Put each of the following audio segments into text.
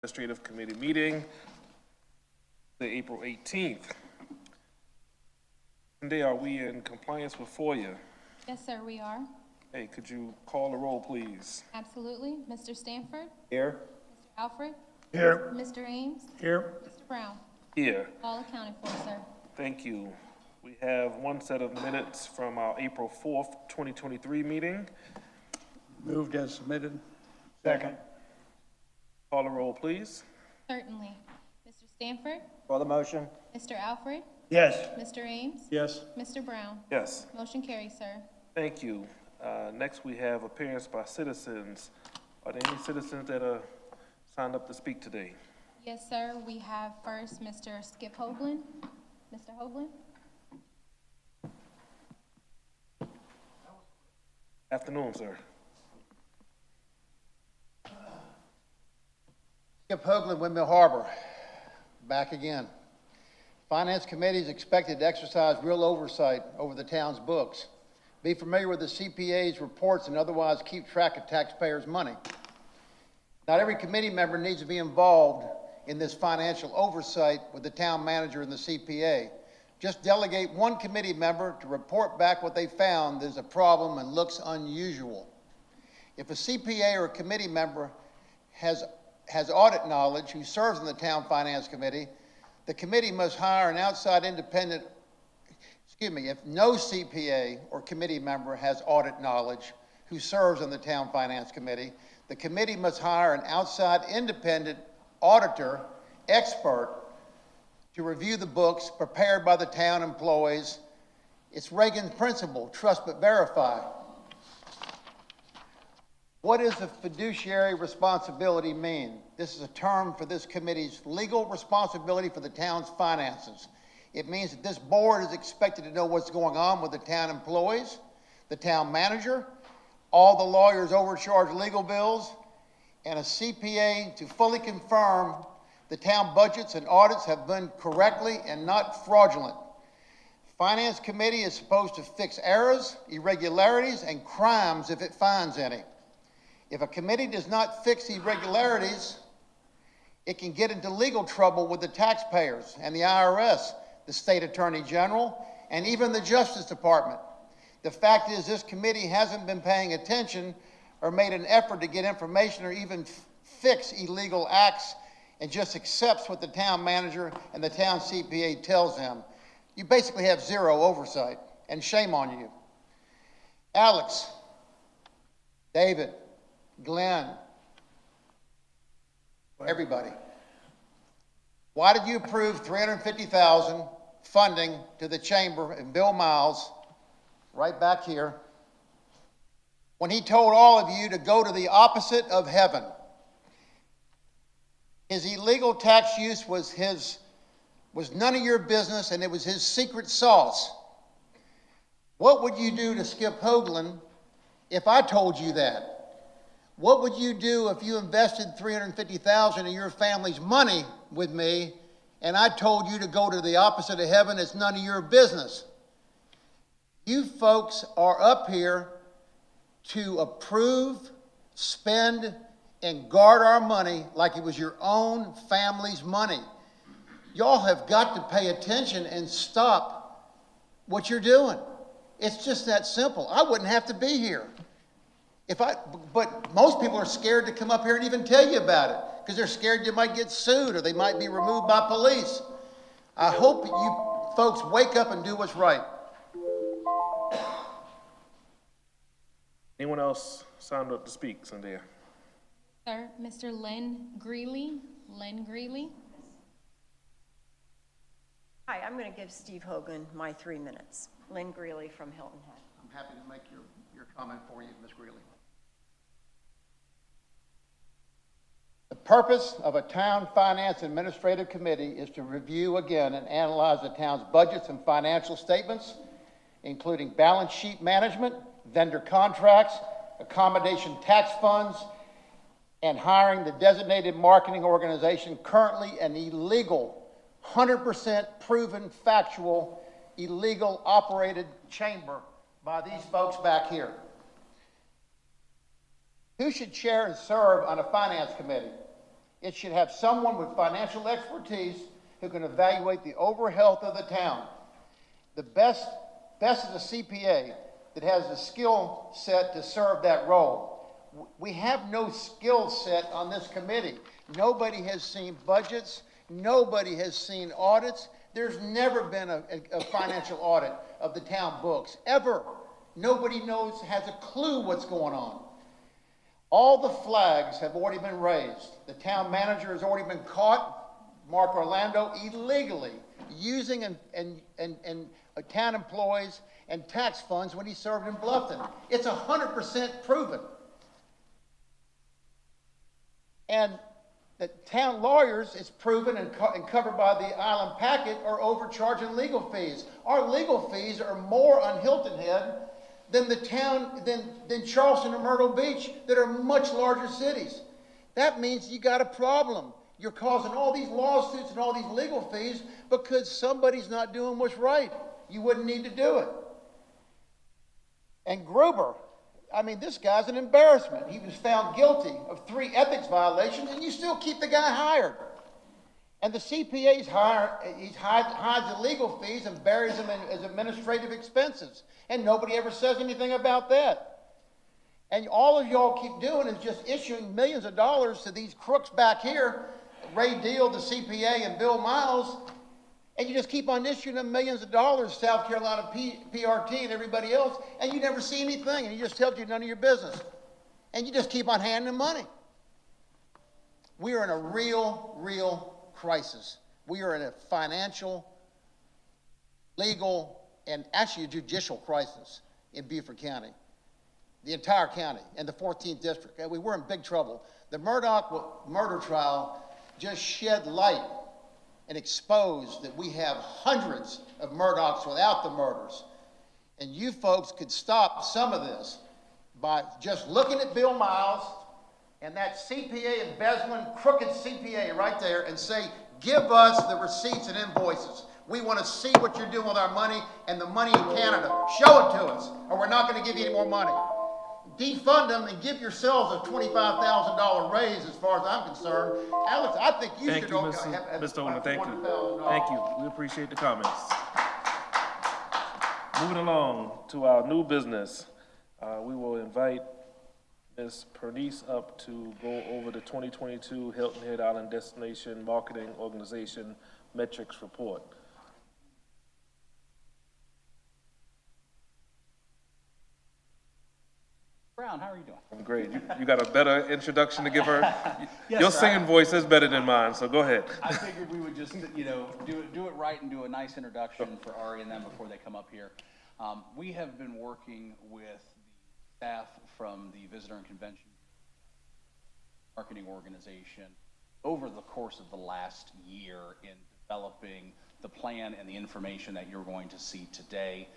Administrative Committee meeting, the April 18th. Today, are we in compliance with FOIA? Yes, sir, we are. Hey, could you call the roll, please? Absolutely. Mr. Stanford? Here. Mr. Alfred? Here. Mr. Ames? Here. Mr. Brown? Here. All accounted for, sir. Thank you. We have one set of minutes from our April 4th, 2023 meeting. Moved as submitted. Second. Call the roll, please. Certainly. Mr. Stanford? For the motion? Mr. Alfred? Yes. Mr. Ames? Yes. Mr. Brown? Yes. Motion carries, sir. Thank you. Next, we have appearance by citizens. Are there any citizens that are signed up to speak today? Yes, sir. We have first Mr. Skip Hoagland. Mr. Hoagland? Afternoon, sir. Skip Hoagland, Windmill Harbor, back again. Finance Committee is expected to exercise real oversight over the town's books, be familiar with the CPA's reports, and otherwise keep track of taxpayers' money. Not every committee member needs to be involved in this financial oversight with the town manager and the CPA. Just delegate one committee member to report back what they found there's a problem and looks unusual. If a CPA or a committee member has audit knowledge who serves in the town finance committee, the committee must hire an outside independent, if no CPA or committee member has audit knowledge who serves on the town finance committee, the committee must hire an outside independent auditor, expert, to review the books prepared by the town employees. It's Reagan's principle, trust but verify. What does a fiduciary responsibility mean? This is a term for this committee's legal responsibility for the town's finances. It means that this board is expected to know what's going on with the town employees, the town manager, all the lawyers overcharged legal bills, and a CPA to fully confirm the town budgets and audits have been correctly and not fraudulent. Finance Committee is supposed to fix errors, irregularities, and crimes if it finds any. If a committee does not fix irregularities, it can get into legal trouble with the taxpayers and the IRS, the state attorney general, and even the Justice Department. The fact is this committee hasn't been paying attention or made an effort to get information or even fix illegal acts and just accepts what the town manager and the town CPA tells them. You basically have zero oversight, and shame on you. Alex, David, Glenn, everybody. Why did you approve $350,000 funding to the chamber and Bill Miles, right back here, when he told all of you to go to the opposite of heaven? His illegal tax use was none of your business, and it was his secret sauce. What would you do to Skip Hoagland if I told you that? What would you do if you invested $350,000 of your family's money with me and I told you to go to the opposite of heaven? It's none of your business. You folks are up here to approve, spend, and guard our money like it was your own family's money. Y'all have got to pay attention and stop what you're doing. It's just that simple. I wouldn't have to be here. But most people are scared to come up here and even tell you about it because they're scared you might get sued or they might be removed by police. I hope you folks wake up and do what's right. Anyone else signed up to speak, Cynthia? Sir, Mr. Len Greeley. Len Greeley. Hi, I'm going to give Steve Hogan my 3 minutes. Lynn Greeley from Hilton Head. I'm happy to make your comment for you, Ms. Greeley. The purpose of a town finance administrative committee is to review again and analyze the town's budgets and financial statements, including balance sheet management, vendor contracts, accommodation tax funds, and hiring the designated marketing organization, currently an illegal, 100% proven factual, illegal operated chamber by these folks back here. Who should chair and serve on a finance committee? It should have someone with financial expertise who can evaluate the overall health of the town. The best is a CPA that has the skill set to serve that role. We have no skill set on this committee. Nobody has seen budgets. Nobody has seen audits. There's never been a financial audit of the town books, ever. Nobody has a clue what's going on. All the flags have already been raised. The town manager has already been caught, Mark Orlando, illegally using town employees and tax funds when he served in Bluffton. It's 100% proven. And the town lawyers, it's proven and covered by the Island Packet, are overcharging legal fees. Our legal fees are more on Hilton Head than than Charleston or Myrtle Beach, that are much larger cities. That means you got a problem. You're causing all these lawsuits and all these legal fees because somebody's not doing what's right. You wouldn't need to do it. And Gruber, I mean, this guy's an embarrassment. He was found guilty of 3 ethics violations, and you still keep the guy hired. And the CPA's hides the legal fees and buries them as administrative expenses. And nobody ever says anything about that. And all of y'all keep doing is just issuing millions of dollars to these crooks back here, Ray Deal, the CPA, and Bill Miles, and you just keep on issuing them millions of dollars, South Carolina PRT and everybody else, and you never see anything, and you just tell you none of your business. And you just keep on handing them money. We are in a real crisis. We are in a financial, legal, and actually a judicial crisis in Beaufort County, the entire county, and the 14th district. And we were in big trouble. The Murdoch murder trial just shed light and exposed that we have hundreds of Murdochs without the murders. And you folks could stop some of this by just looking at Bill Miles and that CPA embezzlement, crooked CPA right there, and say, give us the receipts and invoices. We want to see what you're doing with our money and the money in Canada. Show it to us, or we're not going to give you any more money. Defund them and give yourselves a $25,000 raise as far as I'm concerned. Alex, I think you should Thank you, Mr. Olin, thank you. Thank you, we appreciate the comments. Moving along to our new business, we will invite Ms. Pernice up to go over the 2022 Hilton Head Island Destination Marketing Organization Metrics Report. Brown, how are you doing? I'm great. You got a better introduction to give her? Yes, Your sir. singing voice is better than mine, so go ahead. I figured we would just, do it right and do a nice introduction for Ari and them before they come up here. We have been working with the staff from the Visitor and Convention Marketing Organization over the course of the last year in developing the plan and the information that you're going to see today.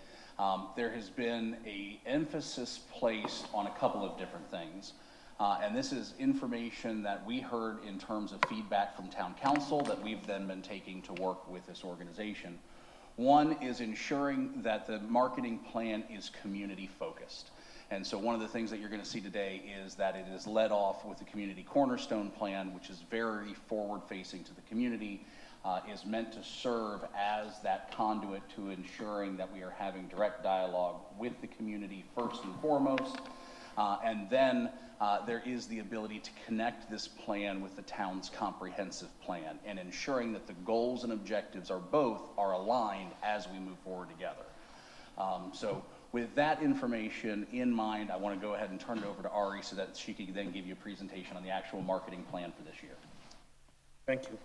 There has been an emphasis placed on a couple of different things. And this is information that we heard in terms of feedback from town council that we've then been taking to work with this organization. One is ensuring that the marketing plan is community focused. And so one of the things that you're going to see today is that it is led off with the community cornerstone plan, which is very forward facing to the community, is meant to serve as that conduit to ensuring that we are having direct dialogue with the community first and foremost. And then there is the ability to connect this plan with the town's comprehensive plan and ensuring that the goals and objectives are aligned as we move forward together. So with that information in mind, I want to go ahead and turn it over to Ari so that she can then give you a presentation on the actual marketing plan for this year. Thank you.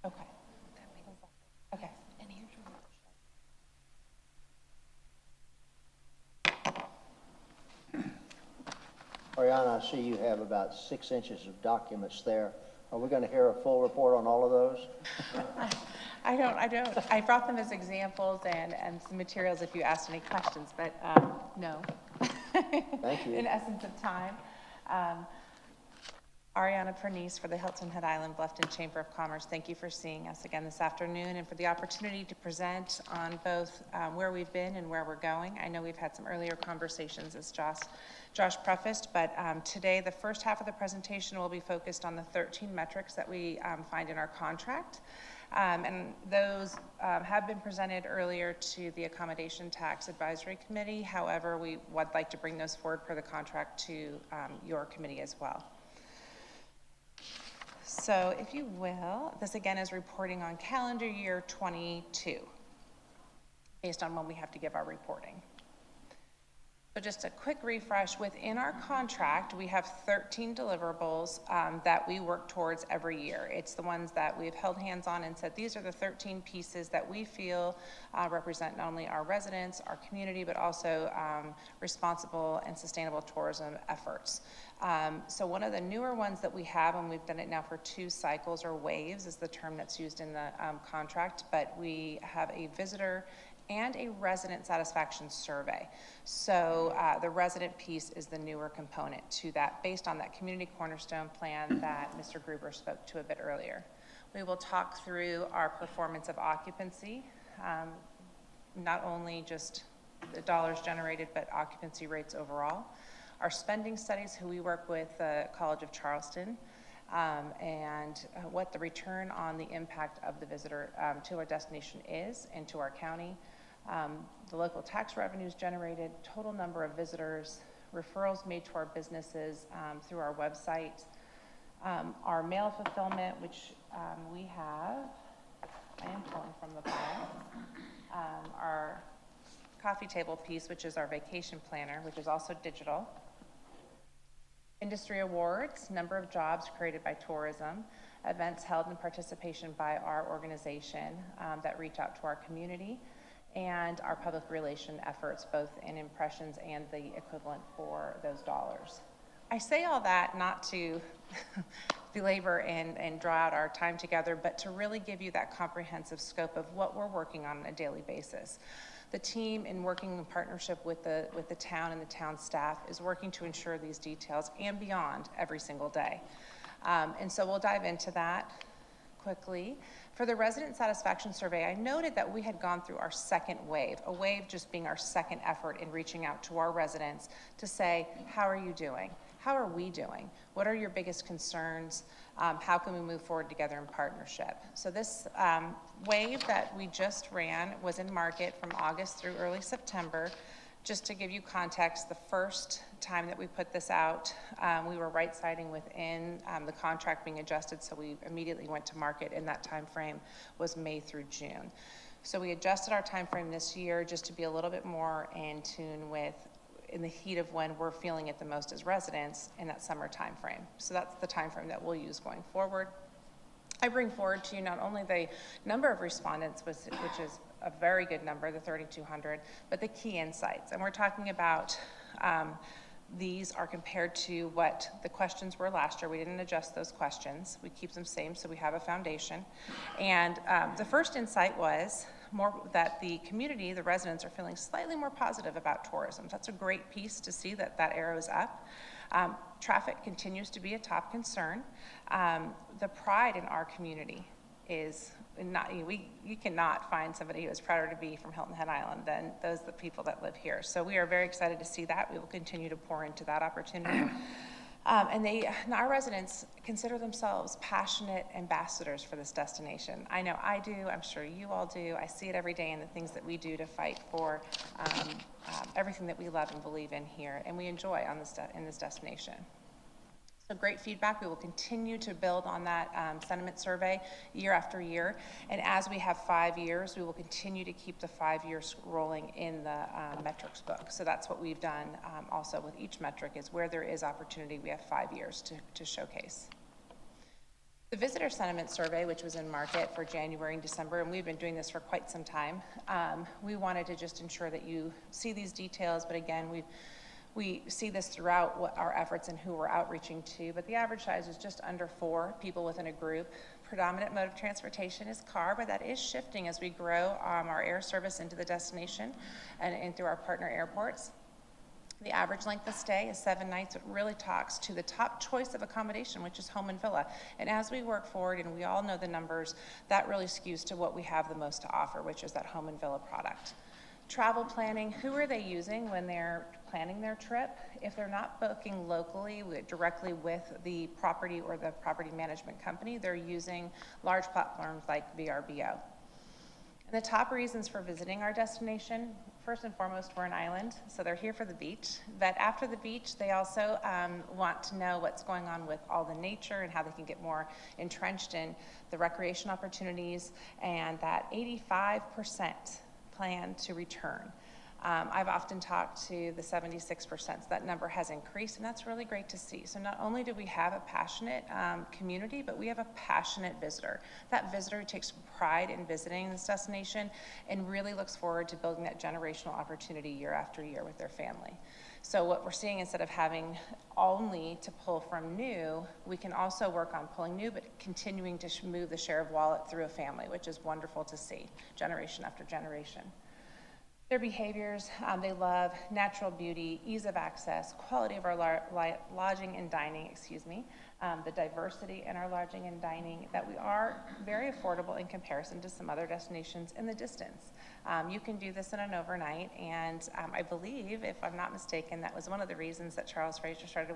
Okay. Okay. And here's your Ariana, I see you have about 6 inches of documents there. Are we going to hear a full report on all of those? I don't. I brought them as examples and some materials if you asked any questions, but no. Thank you. In essence of time. Ariana Pernice for the Hilton Head Island Bluffton Chamber of Commerce. Thank you for seeing us again this afternoon and for the opportunity to present on both where we've been and where we're going. I know we've had some earlier conversations as Josh prefaced, but today the first half of the presentation will be focused on the 13 metrics that we find in our contract. And those have been presented earlier to the Accommodation Tax Advisory Committee. However, we would like to bring those forward per the contract to your committee as well. So if you will, this again is reporting on calendar year 22, based on when we have to give our reporting. So just a quick refresh, within our contract, we have 13 deliverables that we work towards every year. It's the ones that we've held hands on and said, these are the 13 pieces that we feel represent not only our residents, our community, but also responsible and sustainable tourism efforts. So one of the newer ones that we have, and we've done it now for 2 cycles, or waves is the term that's used in the contract, but we have a visitor and a resident satisfaction survey. So the resident piece is the newer component to that, based on that community cornerstone plan that Mr. Gruber spoke to a bit earlier. We will talk through our performance of occupancy, not only just the dollars generated, but occupancy rates overall. Our spending studies, who we work with the College of Charleston, and what the return on the impact of the visitor to our destination is and to our county. The local tax revenues generated, total number of visitors, referrals made to our businesses through our website, our mail fulfillment, which we have, I am pulling from the file, our coffee table piece, which is our vacation planner, which is also digital. Industry awards, number of jobs created by tourism, events held in participation by our organization that reach out to our community, and our public relation efforts, both in impressions and the equivalent for those dollars. I say all that not to belabor and draw out our time together, but to really give you that comprehensive scope of what we're working on a daily basis. The team, in working in partnership with the town and the town staff, is working to ensure these details and beyond every single day. And so we'll dive into that quickly. For the resident satisfaction survey, I noted that we had gone through our second wave, a wave just being our second effort in reaching out to our residents to say, how are you doing? How are we doing? What are your biggest concerns? How can we move forward together in partnership? So this wave that we just ran was in market from August through early September. Just to give you context, the first time that we put this out, we were right-siding within the contract being adjusted, so we immediately went to market, and that time frame was May through June. So we adjusted our time frame this year just to be a little bit more in tune with, in the heat of when we're feeling it the most as residents, in that summer time frame. So that's the time frame that we'll use going forward. I bring forward to you not only the number of respondents, which is a very good number, the 3,200, but the key insights. And we're talking about these are compared to what the questions were last year. We didn't adjust those questions. We keep them same, so we have a foundation. And the first insight was more that the community, the residents, are feeling slightly more positive about tourism. That's a great piece to see that that arrow is up. Traffic continues to be a top concern. The pride in our community is not, you cannot find somebody who is prouder to be from Hilton Head Island than those the people that live here. So we are very excited to see that. We will continue to pour into that opportunity. And our residents consider themselves passionate ambassadors for this destination. I know I do, I'm sure you all do. I see it every day in the things that we do to fight for everything that we love and believe in here and we enjoy on in this destination. So great feedback. We will continue to build on that sentiment survey year after year. And as we have 5 years, we will continue to keep the 5 years rolling in the metrics book. So that's what we've done also with each metric, is where there is opportunity, we have 5 years to showcase. The visitor sentiment survey, which was in market for January and December, and we've been doing this for quite some time, we wanted to just ensure that you see these details, but again, We see this throughout what our efforts and who we're outreaching to, but the average size is just under 4 people within a group. Predominant mode of transportation is car, but that is shifting as we grow our air service into the destination and through our partner airports. The average length of stay is 7 nights. It really talks to the top choice of accommodation, which is home and villa. And as we work forward, and we all know the numbers, that really skews to what we have the most to offer, which is that home and villa product. Travel planning, who are they using when they're planning their trip? If they're not booking locally directly with the property or the property management company, they're using large platforms like VRBO. And the top reasons for visiting our destination, first and foremost, we're an island, so they're here for the beach. But after the beach, they also want to know what's going on with all the nature and how they can get more entrenched in the recreation opportunities, and that 85% plan to return. I've often talked to the 76%. That number has increased, and that's really great to see. So not only do we have a passionate community, but we have a passionate visitor. That visitor takes pride in visiting this destination and really looks forward to building that generational opportunity year after year with their family. So what we're seeing, instead of having only to pull from new, we can also work on pulling new, but continuing to move the share of wallet through a family, which is wonderful to see, generation after generation. Their behaviors, they love natural beauty, ease of access, quality of our lodging and dining, the diversity in our lodging and dining, that we are very affordable in comparison to some other destinations in the distance. You can do this in an overnight, and I believe, if I'm not mistaken, that was one of the reasons that Charles Fraser started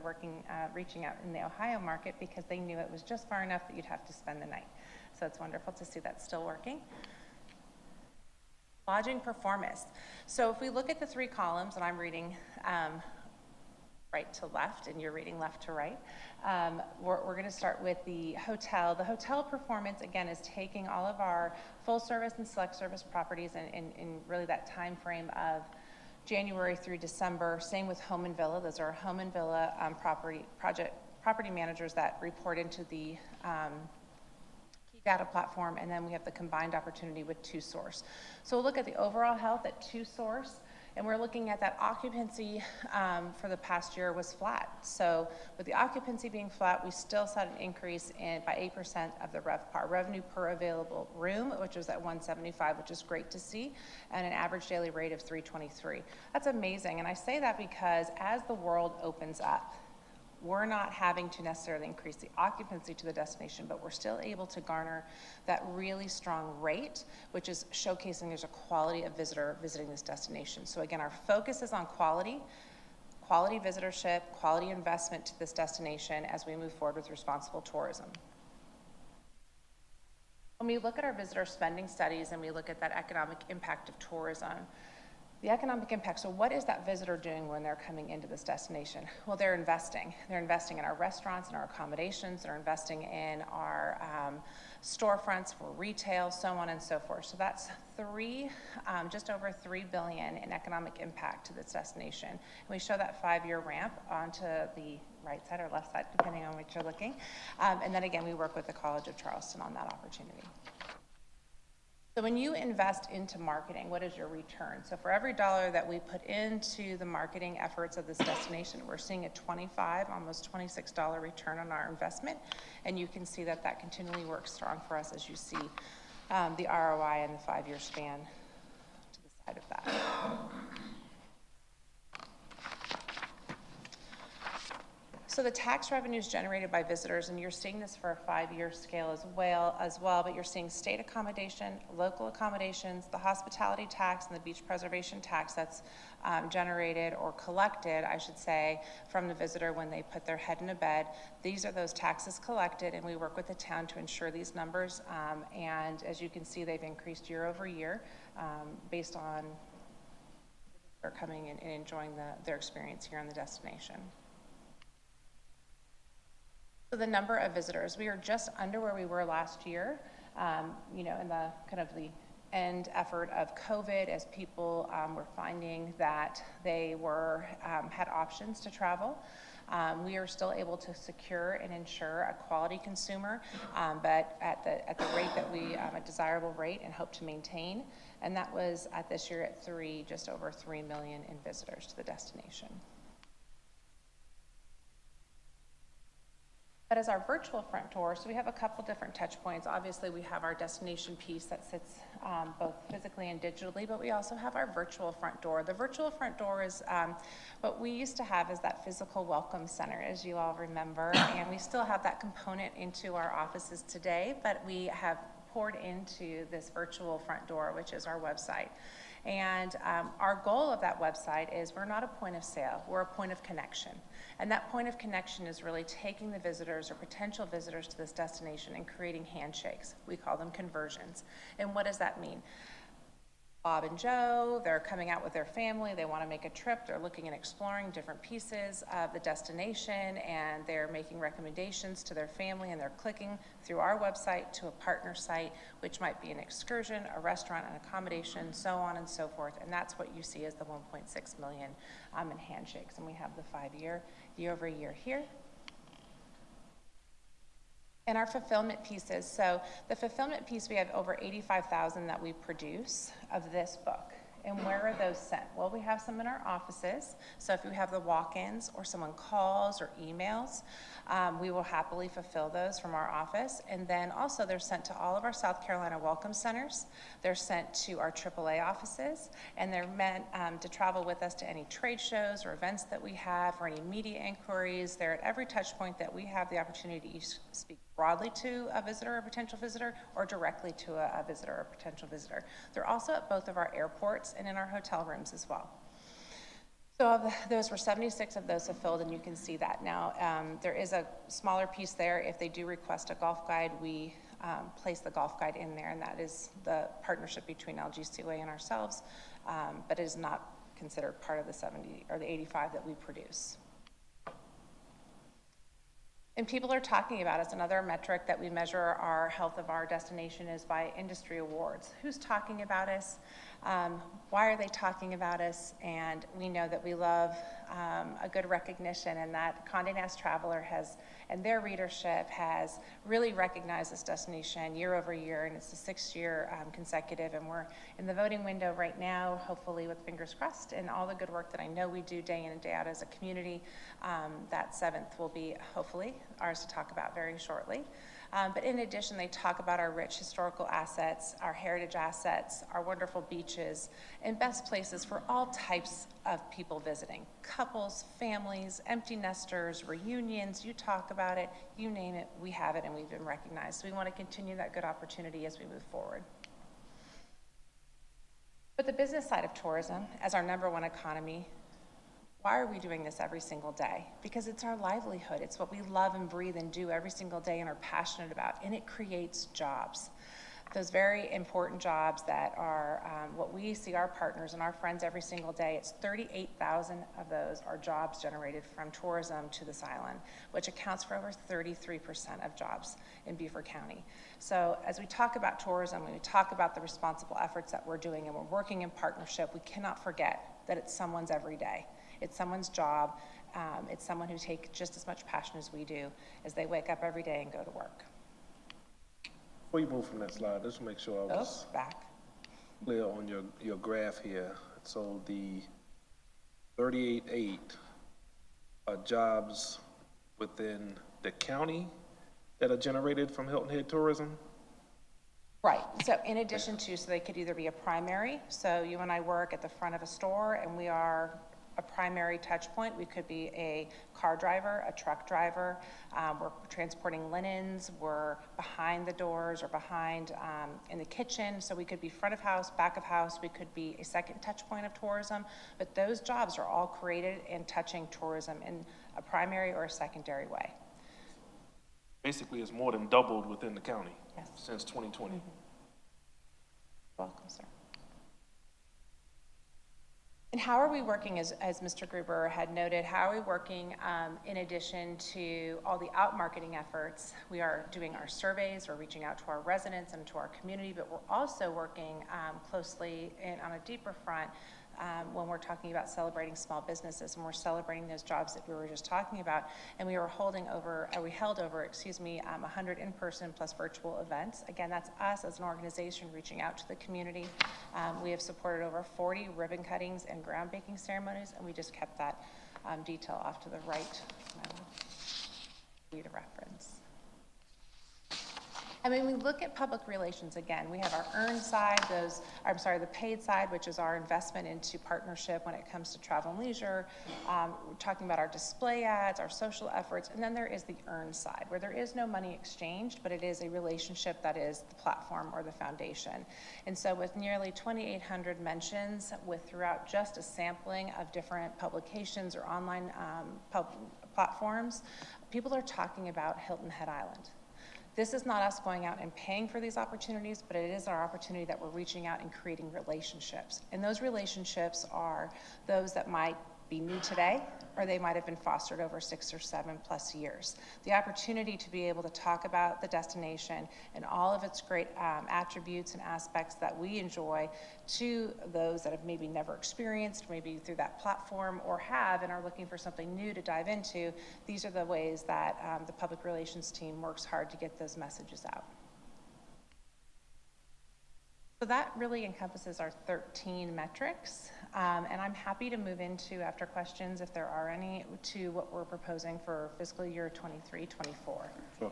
reaching out in the Ohio market, because they knew it was just far enough that you'd have to spend the night. So it's wonderful to see that still working. Lodging performance. So if we look at the 3 columns, and I'm reading right to left, and you're reading left to right, we're going to start with the hotel. The hotel performance, again, is taking all of our full service and select service properties in really that time frame of January through December. Same with home and villa. Those are home and villa property managers that report into the data platform, and then we have the combined opportunity with 2Source. So we'll look at the overall health at 2Source, and we're looking at that occupancy for the past year was flat. So with the occupancy being flat, we still saw an increase by 8% of the RevPAR, revenue per available room, which was at $175, which is great to see, and an average daily rate of $323. That's amazing, and I say that because as the world opens up, we're not having to necessarily increase the occupancy to the destination, but we're still able to garner that really strong rate, which is showcasing there's a quality of visitor visiting this destination. So again, our focus is on quality visitorship, quality investment to this destination as we move forward with responsible tourism. When we look at our visitor spending studies and we look at that economic impact of tourism, the economic impact, so what is that visitor doing when they're coming into this destination? Well, they're investing. They're investing in our restaurants and our accommodations. They're investing in our storefronts for retail, so on and so forth. So that's just over $3 billion in economic impact to this destination. And we show that 5-year ramp onto the right side or left side, depending on which you're looking. And then again, we work with the College of Charleston on that opportunity. So when you invest into marketing, what is your return? So for every dollar that we put into the marketing efforts of this destination, we're seeing a $25, almost $26 return on our investment. And you can see that that continually works strong for us as you see the ROI and the 5-year span to the side of that. So the tax revenues generated by visitors, and you're seeing this for a 5-year scale as well, but you're seeing state accommodation, local accommodations, the hospitality tax, and the beach preservation tax that's generated or collected, I should say, from the visitor when they put their head in a bed. These are those taxes collected, and we work with the town to ensure these numbers, and as you can see, they've increased year over year based on they're coming in and enjoying their experience here on the destination. So the number of visitors, we are just under where we were last year, in the kind of the end effort of COVID, as people were finding that they had options to travel. We are still able to secure and ensure a quality consumer, but at the rate that a desirable rate, and hope to maintain. And that was at this year at just over 3 million in visitors to the destination. But as our virtual front door, so we have a couple different touch points. Obviously, we have our destination piece that sits both physically and digitally, but we also have our virtual front door. The virtual front door is what we used to have is that physical welcome center, as you all remember, and we still have that component into our offices today, but we have poured into this virtual front door, which is our website. And our goal of that website is we're not a point of sale, we're a point of connection. And that point of connection is really taking the visitors or potential visitors to this destination and creating handshakes. We call them conversions. And what does that mean? Bob and Joe, they're coming out with their family, they want to make a trip, they're looking and exploring different pieces of the destination, and they're making recommendations to their family, and they're clicking through our website to a partner site, which might be an excursion, a restaurant, an accommodation, so on and so forth. And that's what you see as the 1.6 million in handshakes. And we have the 5-year, year-over-year here. And our fulfillment pieces. So the fulfillment piece, we have over 85,000 that we produce of this book. And where are those sent? Well, we have some in our offices. So if we have the walk-ins or someone calls or emails, we will happily fulfill those from our office. And then also they're sent to all of our South Carolina welcome centers. They're sent to our AAA offices, and they're meant to travel with us to any trade shows or events that we have, or any media inquiries. They're at every touch point that we have the opportunity to speak broadly to a visitor or potential visitor, or directly to a visitor or potential visitor. They're also at both of our airports and in our hotel rooms as well. So those were 76 of those fulfilled, and you can see that. Now, there is a smaller piece there. If they do request a golf guide, we place the golf guide in there, and that is the partnership between LGCOA and ourselves, but it is not considered part of the 70 or the 85 that we produce. And people are talking about us. Another metric that we measure our health of our destination is by industry awards. Who's talking about us? Why are they talking about us? And we know that we love a good recognition, and that Condé Nast Traveler has, and their readership has really recognized this destination year over year, and it's the 6th year consecutive, and we're in the voting window right now, hopefully with fingers crossed, and all the good work that I know we do day in and day out as a community. That 7th will be hopefully ours to talk about very shortly. But in addition, they talk about our rich historical assets, our heritage assets, our wonderful beaches, and best places for all types of people visiting. Couples, families, empty nesters, reunions, you talk about it, you name it, we have it, and we've been recognized. So we want to continue that good opportunity as we move forward. But the business side of tourism, as our #1 economy, why are we doing this every single day? Because it's our livelihood. It's what we love and breathe and do every single day and are passionate about, and it creates jobs. Those very important jobs that are what we see our partners and our friends every single day. It's 38,000 of those are jobs generated from tourism to this island, which accounts for over 33% of jobs in Beaufort County. So as we talk about tourism, when we talk about the responsible efforts that we're doing and we're working in partnership, we cannot forget that it's someone's every day. It's someone's job. It's someone who takes just as much passion as we do as they wake up every day and go to work. Before you move from that slide, just to make sure I was Back. clear on your graph here. So the 38.8 are jobs within the county that are generated from Hilton Head Tourism? Right, so in addition to, so they could either be a primary, so you and I work at the front of a store and we are a primary touch point. We could be a car driver, a truck driver, we're transporting linens, we're behind the doors or behind in the kitchen, so we could be front of house, back of house, we could be a second touch point of tourism, but those jobs are all created and touching tourism in a primary or a secondary way. Basically, it's more than doubled within the county. Yes. Since 2020. Mm-hmm. Welcome, sir. And how are we working, as Mr. Gruber had noted, how are we working in addition to all the out-marketing efforts? We are doing our surveys, we're reaching out to our residents and to our community, but we're also working closely and on a deeper front when we're talking about celebrating small businesses, and we're celebrating those jobs that we were just talking about. And we held over 100 in-person plus virtual events. Again, that's us as an organization reaching out to the community. We have supported over 40 ribbon cuttings and groundbreaking ceremonies, and we just kept that detail off to the right. for you to reference. And when we look at public relations, again, we have our earned side, the paid side, which is our investment into partnership when it comes to travel and leisure. We're talking about our display ads, our social efforts, and then there is the earned side, where there is no money exchanged, but it is a relationship that is the platform or the foundation. And so with nearly 2,800 mentions throughout just a sampling of different publications or online platforms, people are talking about Hilton Head Island. This is not us going out and paying for these opportunities, but it is our opportunity that we're reaching out and creating relationships. And those relationships are those that might be new today, or they might have been fostered over 6 or 7+ years. The opportunity to be able to talk about the destination and all of its great attributes and aspects that we enjoy to those that have maybe never experienced, maybe through that platform, or have and are looking for something new to dive into. These are the ways that the public relations team works hard to get those messages out. So that really encompasses our 13 metrics, and I'm happy to move into, after questions, if there are any, to what we're proposing for fiscal year 23-24. Sure.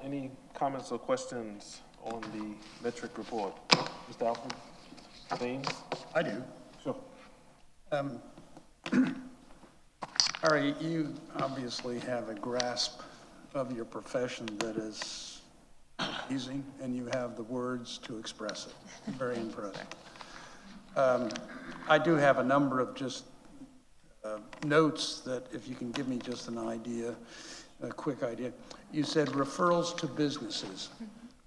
Any comments or questions on the metric report? Mr. Alfred? James? I do. Sure. Ari, you obviously have a grasp of your profession that is amazing, and you have the words to express it. Very impressive. I do have a number of just notes that if you can give me just an idea, a quick idea. You said referrals to businesses.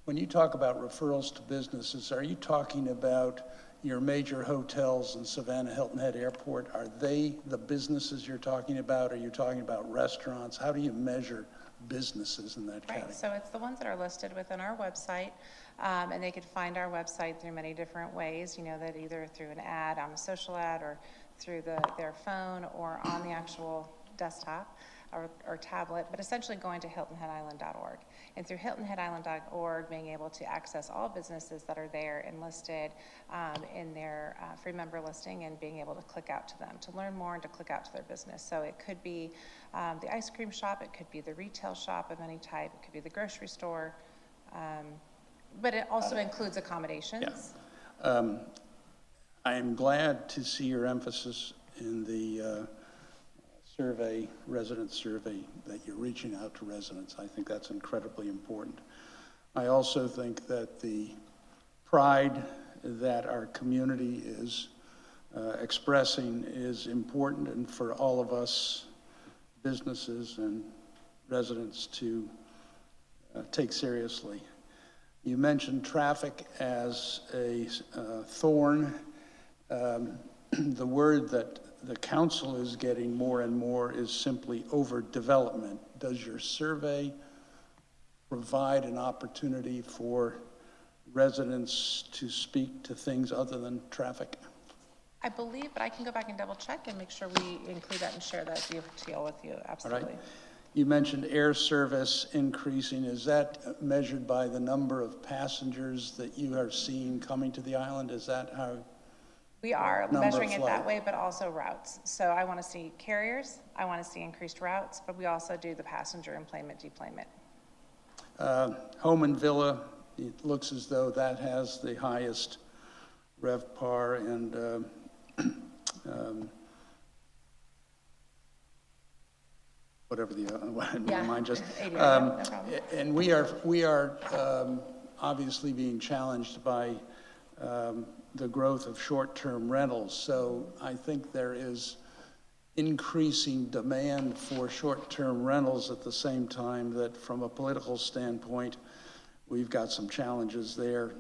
When you talk about referrals to businesses, are you talking about your major hotels in Savannah, Hilton Head Airport? Are they the businesses you're talking about? Are you talking about restaurants? How do you measure businesses in that category? Right, so it's the ones that are listed within our website, and they could find our website through many different ways, that either through an ad, on a social ad, or through their phone, or on the actual desktop or tablet, but essentially going to hiltonheadisland.org. And through hiltonheadisland.org, being able to access all businesses that are there and listed in their free member listing, and being able to click out to them to learn more and to click out to their business. So it could be the ice cream shop, it could be the retail shop of any type, it could be the grocery store, but it also includes accommodations. Yeah. I am glad to see your emphasis in the resident survey, that you're reaching out to residents. I think that's incredibly important. I also think that the pride that our community is expressing is important, and for all of us, businesses and residents, to take seriously. You mentioned traffic as a thorn. The word that the council is getting more and more is simply overdevelopment. Does your survey provide an opportunity for residents to speak to things other than traffic? I believe, but I can go back and double check and make sure we include that and share that deal with you, absolutely. All right. You mentioned air service increasing. Is that measured by the number of passengers that you are seeing coming to the island? Is that how? We are measuring it that way, but also routes. So I want to see carriers, I want to see increased routes, but we also do the passenger enplanement, deployment. Home and villa, it looks as though that has the highest RevPAR, and whatever the, never mind, just, no problem. and we are obviously being challenged by the growth of short-term rentals. So I think there is increasing demand for short-term rentals at the same time that, from a political standpoint, we've got some challenges there.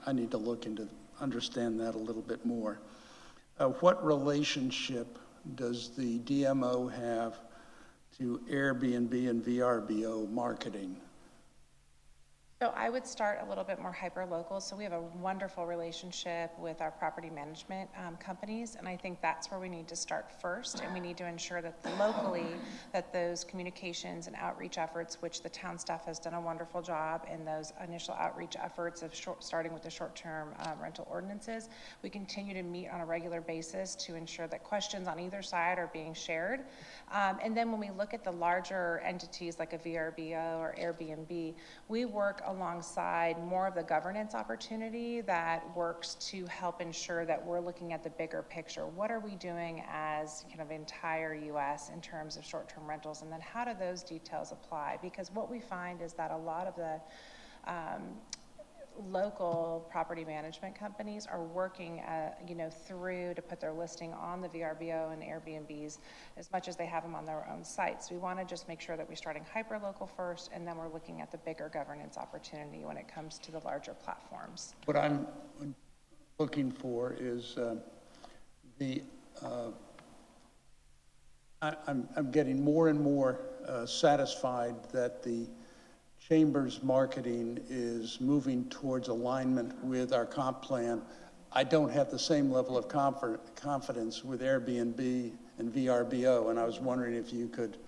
I need to look into, understand that a little bit more. What relationship does the DMO have to Airbnb and VRBO marketing? So I would start a little bit more hyper-local. So we have a wonderful relationship with our property management companies, and I think that's where we need to start first, and we need to ensure that locally, that those communications and outreach efforts, which the town staff has done a wonderful job in those initial outreach efforts of starting with the short-term rental ordinances, we continue to meet on a regular basis to ensure that questions on either side are being shared. And then when we look at the larger entities like a VRBO or Airbnb, we work alongside more of the governance opportunity that works to help ensure that we're looking at the bigger picture. What are we doing as kind of entire US in terms of short-term rentals, and then how do those details apply? Because what we find is that a lot of the local property management companies are working, through to put their listing on the VRBO and Airbnbs as much as they have them on their own sites. We want to just make sure that we're starting hyper-local first, and then we're looking at the bigger governance opportunity when it comes to the larger platforms. What I'm looking for is I'm getting more and more satisfied that the Chamber's marketing is moving towards alignment with our comp plan. I don't have the same level of confidence with Airbnb and VRBO, and I was wondering if you could.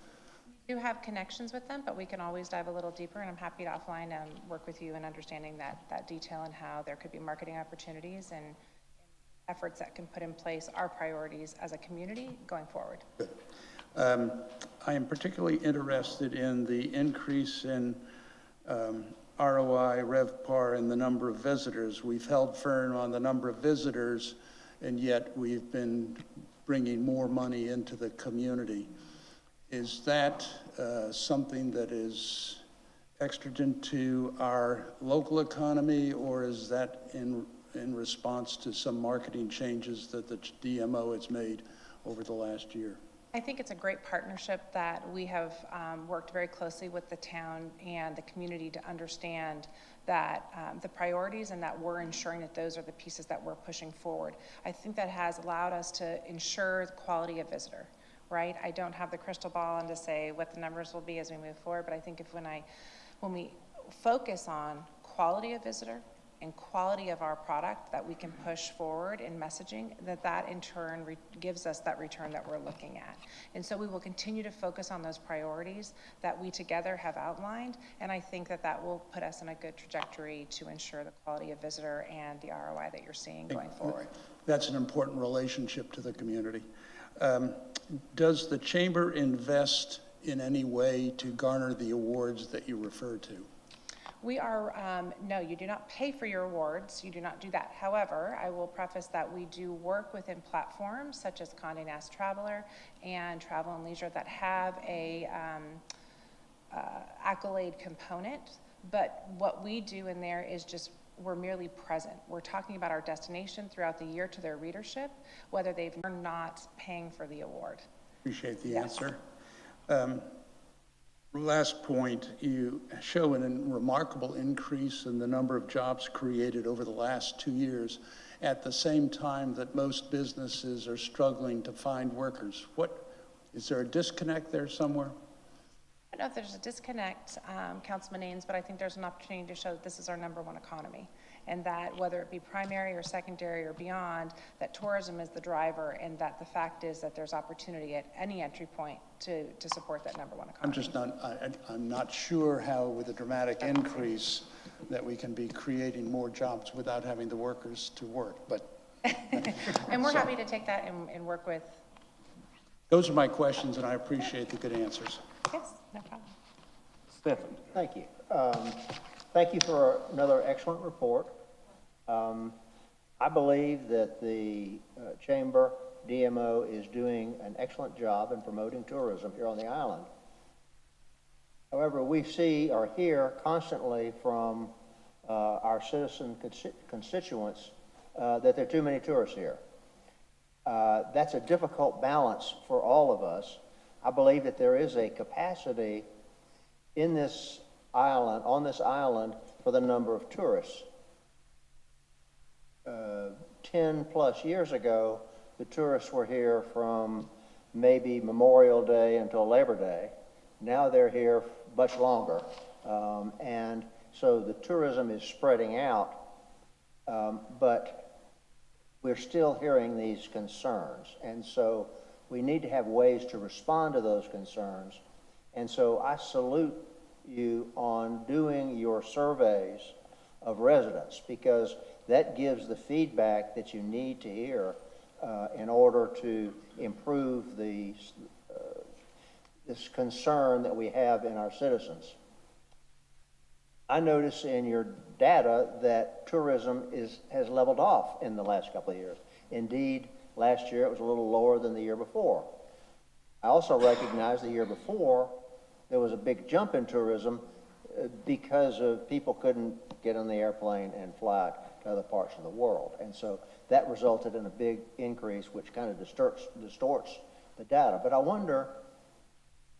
We do have connections with them, but we can always dive a little deeper, and I'm happy to offline work with you in understanding that detail and how there could be marketing opportunities and efforts that can put in place our priorities as a community going forward. Good. I am particularly interested in the increase in ROI, RevPAR, and the number of visitors. We've held firm on the number of visitors, and yet we've been bringing more money into the community. Is that something that is exigent to our local economy, or is that in response to some marketing changes that the DMO has made over the last year? I think it's a great partnership that we have worked very closely with the town and the community to understand that the priorities, and that we're ensuring that those are the pieces that we're pushing forward. I think that has allowed us to ensure the quality of visitor, right? I don't have the crystal ball and to say what the numbers will be as we move forward, but I think when we focus on quality of visitor and quality of our product that we can push forward in messaging, that in turn gives us that return that we're looking at. And so we will continue to focus on those priorities that we together have outlined, and I think that will put us in a good trajectory to ensure the quality of visitor and the ROI that you're seeing going forward. That's an important relationship to the community. Does the Chamber invest in any way to garner the awards that you refer to? We are, no, you do not pay for your awards. You do not do that. However, I will preface that we do work within platforms such as Condé Nast Traveler and Travel and Leisure that have a accolade component. But what we do in there is just, we're merely present. We're talking about our destination throughout the year to their readership, whether they've or not paying for the award. Appreciate the Yes. answer. Last point, you show a remarkable increase in the number of jobs created over the last 2 years at the same time that most businesses are struggling to find workers. Is there a disconnect there somewhere? I don't know if there's a disconnect, Councilman Ains, but I think there's an opportunity to show that this is our #1 economy, and that whether it be primary or secondary or beyond, that tourism is the driver, and that the fact is that there's opportunity at any entry point to support that #1 economy. I'm not sure how with a dramatic increase that we can be creating more jobs without having the workers to work, but. And we're happy to take that and work with. Those are my questions, and I appreciate the good answers. Yes, no problem. Stephen? Thank you. Thank you for another excellent report. I believe that the Chamber DMO is doing an excellent job in promoting tourism here on the island. However, we see or hear constantly from our citizen constituents that there are too many tourists here. That's a difficult balance for all of us. I believe that there is a capacity in this island, on this island, for the number of tourists. 10 plus years ago, the tourists were here from maybe Memorial Day until Labor Day. Now they're here much longer. And So the tourism is spreading out, but we're still hearing these concerns. And so we need to have ways to respond to those concerns. And so I salute you on doing your surveys of residents, because that gives the feedback that you need to hear in order to improve this concern that we have in our citizens. I notice in your data that tourism has leveled off in the last couple of years. Indeed, last year it was a little lower than the year before. I also recognize the year before there was a big jump in tourism because of people couldn't get on the airplane and fly to other parts of the world. And so that resulted in a big increase, which kind of distorts the data. But I wonder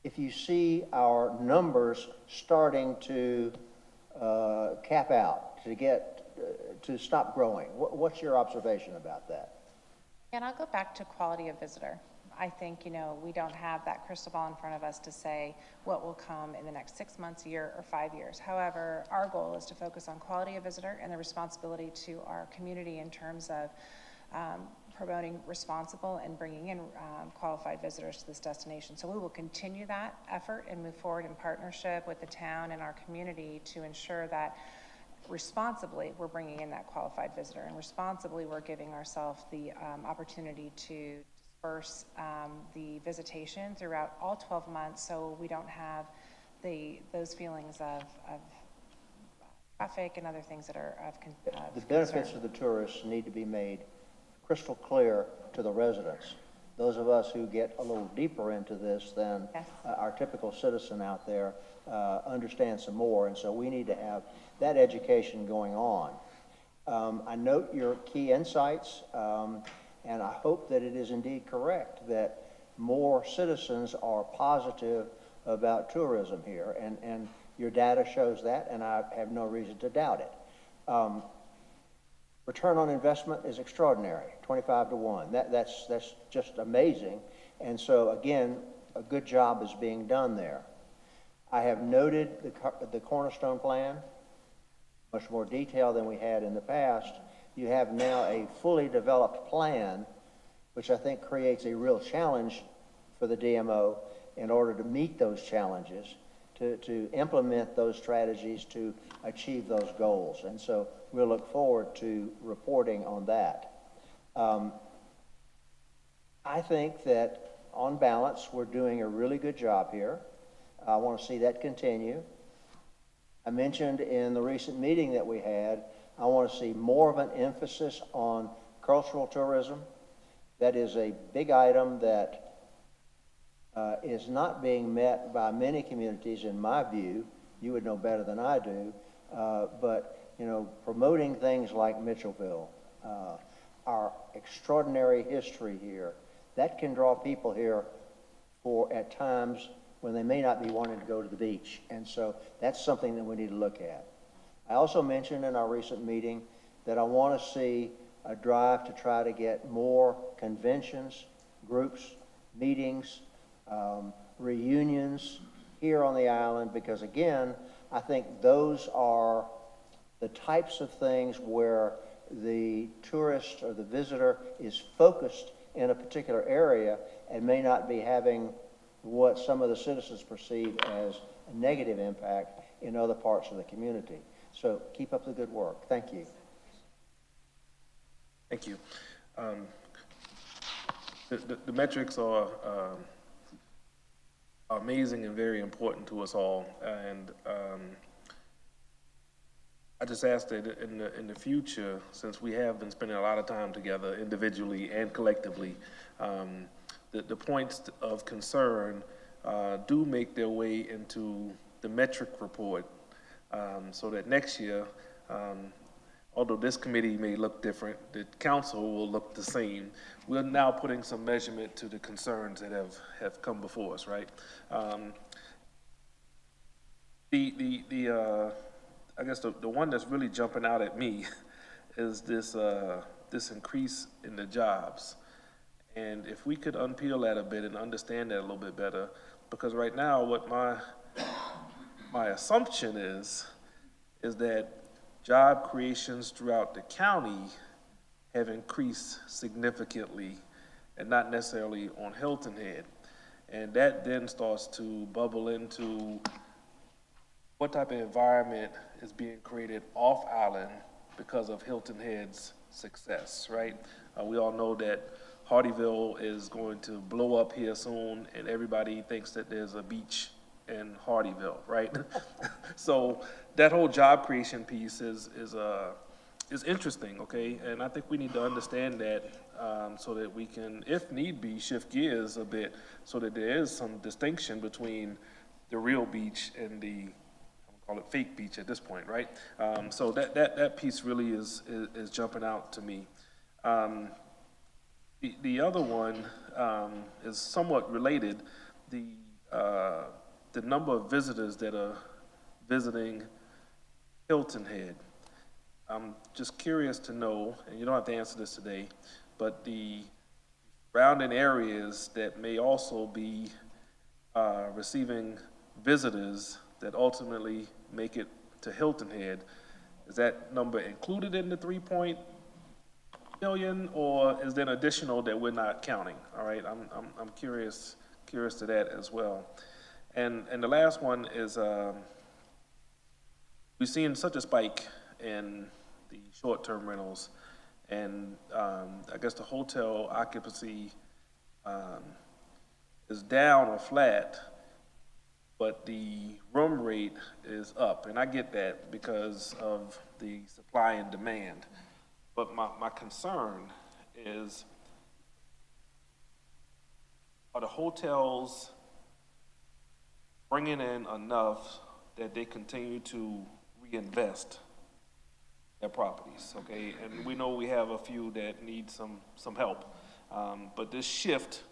if you see our numbers starting to cap out, to stop growing. What's your observation about that? And I'll go back to quality of visitor. I think, we don't have that crystal ball in front of us to say what will come in the next 6 months, year, or 5 years. However, our goal is to focus on quality of visitor and the responsibility to our community in terms of promoting responsible and bringing in qualified visitors to this destination. So we will continue that effort and move forward in partnership with the town and our community to ensure that responsibly we're bringing in that qualified visitor, and responsibly we're giving ourselves the opportunity to disperse the visitation throughout all 12 months, so we don't have those feelings of traffic and other things that are of the benefits of the tourists need to be made crystal clear to the residents. Those of us who get a little deeper into this than our typical citizen out there understand some more, and so we need to have that education going on. I note your key insights, and I hope that it is indeed correct that more citizens are positive about tourism here, and your data shows that, and I have no reason to doubt it. Return on investment is extraordinary, 25 to 1. That's just amazing. And so again, a good job is being done there. I have noted the Cornerstone Plan, much more detail than we had in the past. You have now a fully developed plan, which I think creates a real challenge for the DMO in order to meet those challenges, to implement those strategies to achieve those goals. And so we'll look forward to reporting on that. I think that on balance, we're doing a really good job here. I want to see that continue. I mentioned in the recent meeting that we had, I want to see more of an emphasis on cultural tourism. That is a big item that is not being met by many communities, in my view. You would know better than I do. But promoting things like Mitchellville, our extraordinary history here, that can draw people here for at times when they may not be wanting to go to the beach. And so that's something that we need to look at. I also mentioned in our recent meeting that I want to see a drive to try to get more conventions, groups, meetings, reunions here on the island, because again, I think those are the types of things where the tourist or the visitor is focused in a particular area and may not be having what some of the citizens perceive as a negative impact in other parts of the community. So keep up the good work. Thank you. Thank you. The metrics are amazing and very important to us all. And I just ask that in the future, since we have been spending a lot of time together individually and collectively, the points of concern do make their way into the metric report, so that next year, although this committee may look different, the council will look the same. We're now putting some measurement to the concerns that have come before us, right? I guess the one that's really jumping out at me is this increase in the jobs. And if we could unpeel that a bit and understand that a little bit better, because right now what my assumption is is that job creations throughout the county have increased significantly, and not necessarily on Hilton Head. And that then starts to bubble into what type of environment is being created off island because of Hilton Head's success, right? We all know that Hardyville is going to blow up here soon, and everybody thinks that there's a beach in Hardyville, right? So that whole job creation piece is interesting, okay? And I think we need to understand that so that we can, if need be, shift gears a bit so that there is some distinction between the real beach and the, call it fake beach at this point, right? So that piece really is jumping out to me. The other one is somewhat related. The number of visitors that are visiting Hilton Head. I'm just curious to know, and you don't have to answer this today, but the surrounding areas that may also be receiving visitors that ultimately make it to Hilton Head, is that number included in the 3 million, or is there an additional that we're not counting? All right, I'm curious to that as well. And the last one is we've seen such a spike in the short-term rentals, and I guess the hotel occupancy is down or flat, but the room rate is up, and I get that because of the supply and demand. But my concern is, are the hotels bringing in enough that they continue to reinvest their properties, okay? And we know we have a few that need some help. But this shift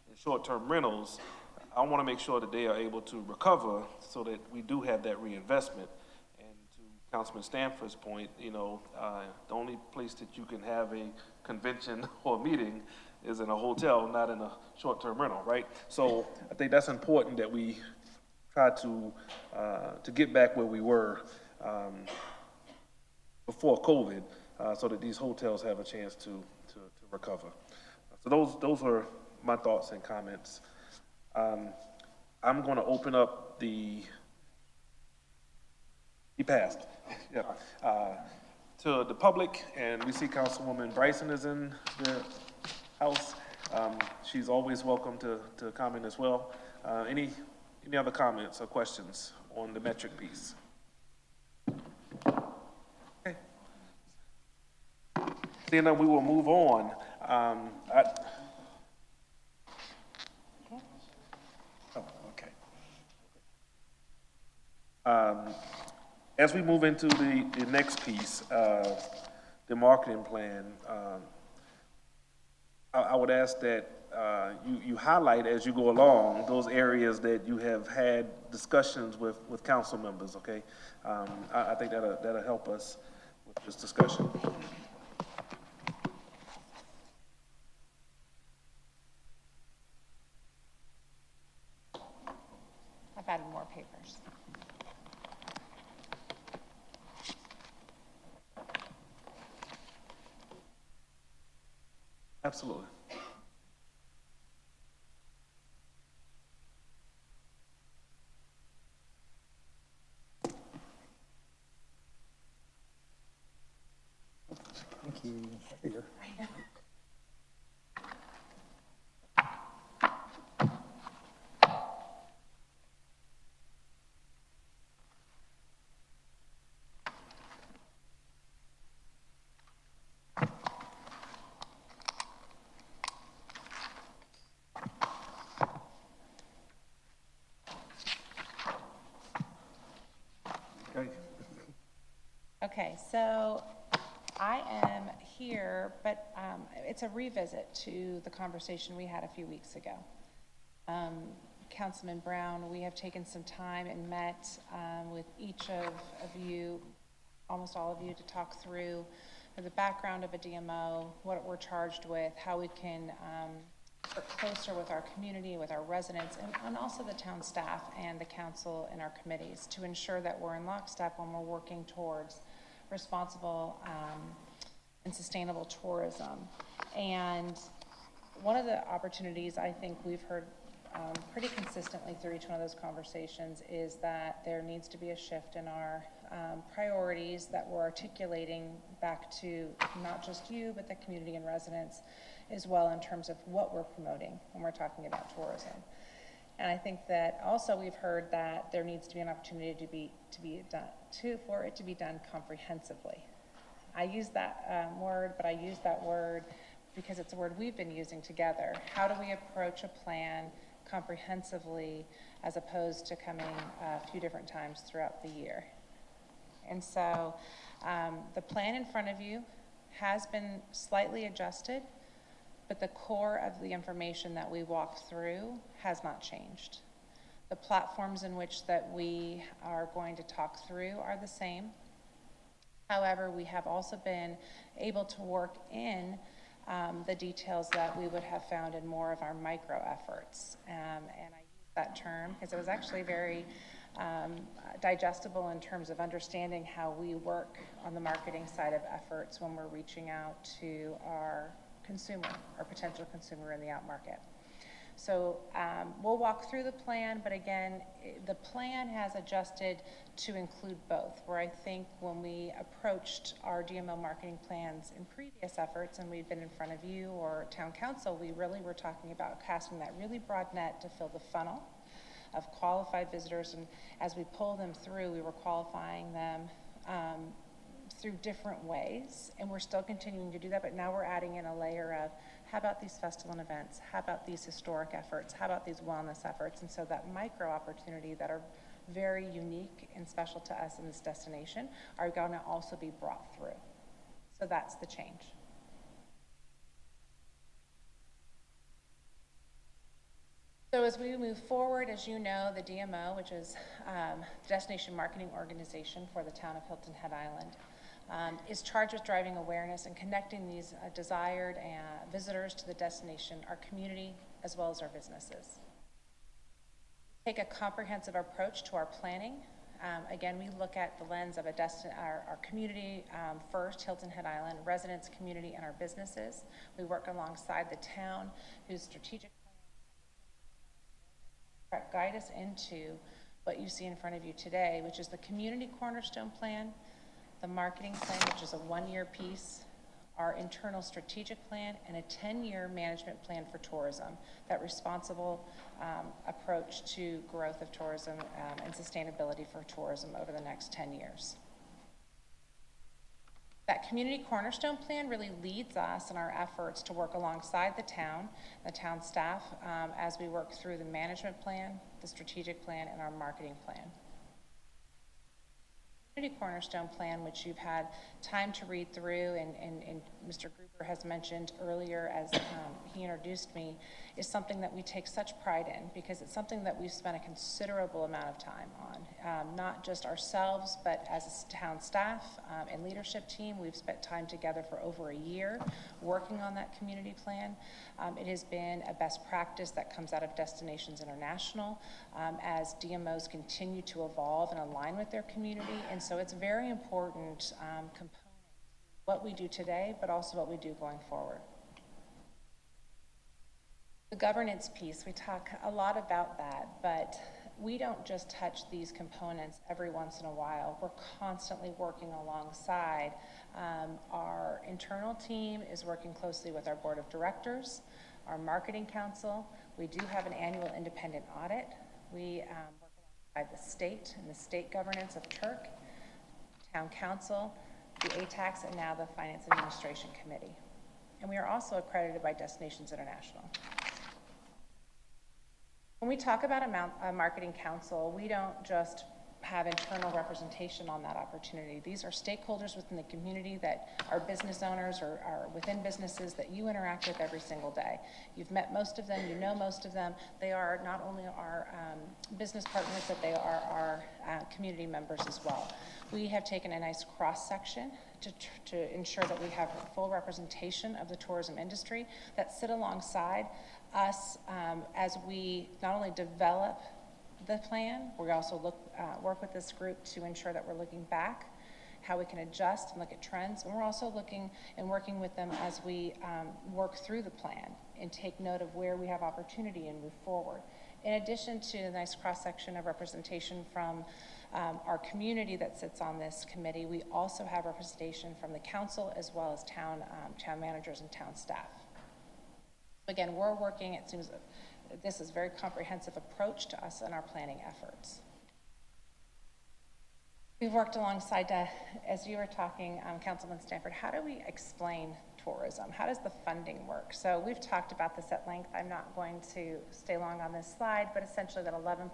in short-term rentals, I want to make sure that they are able to recover so that we do have that reinvestment. And to Councilman Stanford's point, you know, the only place that you can have a convention or meeting is in a hotel, not in a short-term rental, right? So I think that's important that we try to get back where we were before COVID, so that these hotels have a chance to recover. So those are my thoughts and comments. I'm going to open up he passed, yeah, to the public, and we see Councilwoman Bryson is in the house. She's always welcome to comment as well. Any other comments or questions on the metric piece? Okay. Seeing that, we will move on. As we move into the next piece, the marketing plan, I would ask that you highlight as you go along those areas that you have had discussions with council members, okay? I think that'll help us with this discussion. I've added more papers. Absolutely. Thank you. Here. Okay. Okay, so I am here, but it's a revisit to the conversation we had a few weeks ago. Councilman Brown, we have taken some time and met with each of you, almost all of you, to talk through the background of a DMO, what we're charged with, how we can work closer with our community, with our residents, and also the town staff and the council and our committees to ensure that we're in lockstep when we're working towards responsible and sustainable tourism. And one of the opportunities I think we've heard pretty consistently through each one of those conversations is that there needs to be a shift in our priorities that we're articulating back to not just you, but the community and residents as well in terms of what we're promoting when we're talking about tourism. And I think that also we've heard that there needs to be an opportunity for it to be done comprehensively. I use that word, but I use that word because it's a word we've been using together. How do we approach a plan comprehensively as opposed to coming a few different times throughout the year? And so the plan in front of you has been slightly adjusted, but the core of the information that we walk through has not changed. The platforms in which that we are going to talk through are the same. However, we have also been able to work in the details that we would have found in more of our micro efforts. And I use that term because it was actually very digestible in terms of understanding how we work on the marketing side of efforts when we're reaching out to our consumer, or potential consumer in the out market. So we'll walk through the plan, but again, the plan has adjusted to include both, where I think when we approached our DMO marketing plans in previous efforts, and we've been in front of you or town council, we really were talking about casting that really broad net to fill the funnel of qualified visitors, and as we pull them through, we were qualifying them through different ways, and we're still continuing to do that, but now we're adding in a layer of how about these festival and events, how about these historic efforts, how about these wellness efforts, and so that micro opportunity that are very unique and special to us in this destination are going to also be brought through. So that's the change. So as we move forward, as you know, the DMO, which is Destination Marketing Organization for the town of Hilton Head Island, is charged with driving awareness and connecting these desired visitors to the destination, our community, as well as our businesses. We take a comprehensive approach to our planning. Again, we look at the lens of our community first, Hilton Head Island, residents, community, and our businesses. We work alongside the town, whose strategic plan guide us into what you see in front of you today, which is the community cornerstone plan, the marketing plan, which is a one-year piece, our internal strategic plan, and a 10-year management plan for tourism, that responsible approach to growth of tourism and sustainability for tourism over the next 10 years. That community cornerstone plan really leads us in our efforts to work alongside the town staff, as we work through the management plan, the strategic plan, and our marketing plan. Community cornerstone plan, which you've had time to read through, and Mr. Gruber has mentioned earlier as he introduced me, is something that we take such pride in because it's something that we've spent a considerable amount of time on, not just ourselves, but as a town staff and leadership team. We've spent time together for over a year working on that community plan. It has been a best practice that comes out of Destinations International as DMOs continue to evolve and align with their community, and so it's a very important component to what we do today, but also what we do going forward. The governance piece, we talk a lot about that, but we don't just touch these components every once in a while. We're constantly working alongside. Our internal team is working closely with our board of directors, our marketing council. We do have an annual independent audit. We work alongside the state and the state governance of Turk, town council, the ATAX, and now the Finance and Administration Committee. And we are also accredited by Destinations International. When we talk about a marketing council, we don't just have internal representation on that opportunity. These are stakeholders within the community that are business owners or are within businesses that you interact with every single day. You've met most of them, you know most of them. They are not only our business partners, but they are our community members as well. We have taken a nice cross-section to ensure that we have full representation of the tourism industry that sit alongside us as we not only develop the plan, we also work with this group to ensure that we're looking back, how we can adjust and look at trends. And we're also looking and working with them as we work through the plan and take note of where we have opportunity and move forward. In addition to a nice cross-section of representation from our community that sits on this committee, we also have representation from the council as well as town managers and town staff. Again, we're working, it seems this is a very comprehensive approach to us in our planning efforts. We've worked alongside, as you were talking, Councilman Stanford, how do we explain tourism? How does the funding work? So we've talked about this at length. I'm not going to stay long on this slide, but essentially that 11%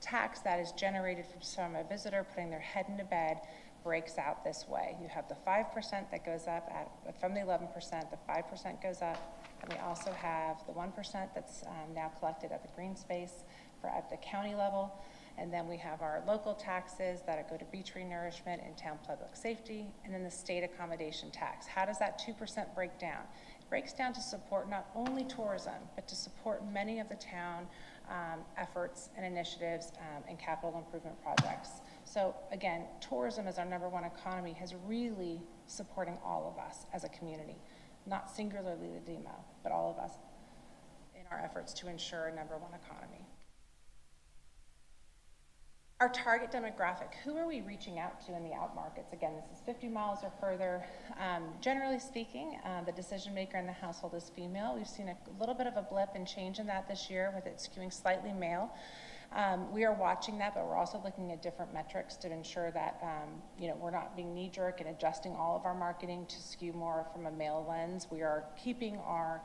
tax that is generated from a visitor putting their head into bed breaks out this way. You have the 5% that goes up from the 11%, the 5% goes up, and we also have the 1% that's now collected at the green space at the county level. And then we have our local taxes that go to beach renourishment and town public safety, and then the state accommodation tax. How does that 2% break down? It breaks down to support not only tourism, but to support many of the town efforts and initiatives and capital improvement projects. So again, tourism as our #1 economy has really supporting all of us as a community, not singularly the DMO, but all of us in our efforts to ensure a #1 economy. Our target demographic, who are we reaching out to in the out markets? Again, this is 50 miles or further. Generally speaking, the decision maker in the household is female. We've seen a little bit of a blip and change in that this year with it skewing slightly male. We are watching that, but we're also looking at different metrics to ensure that we're not being knee-jerk and adjusting all of our marketing to skew more from a male lens. We are keeping our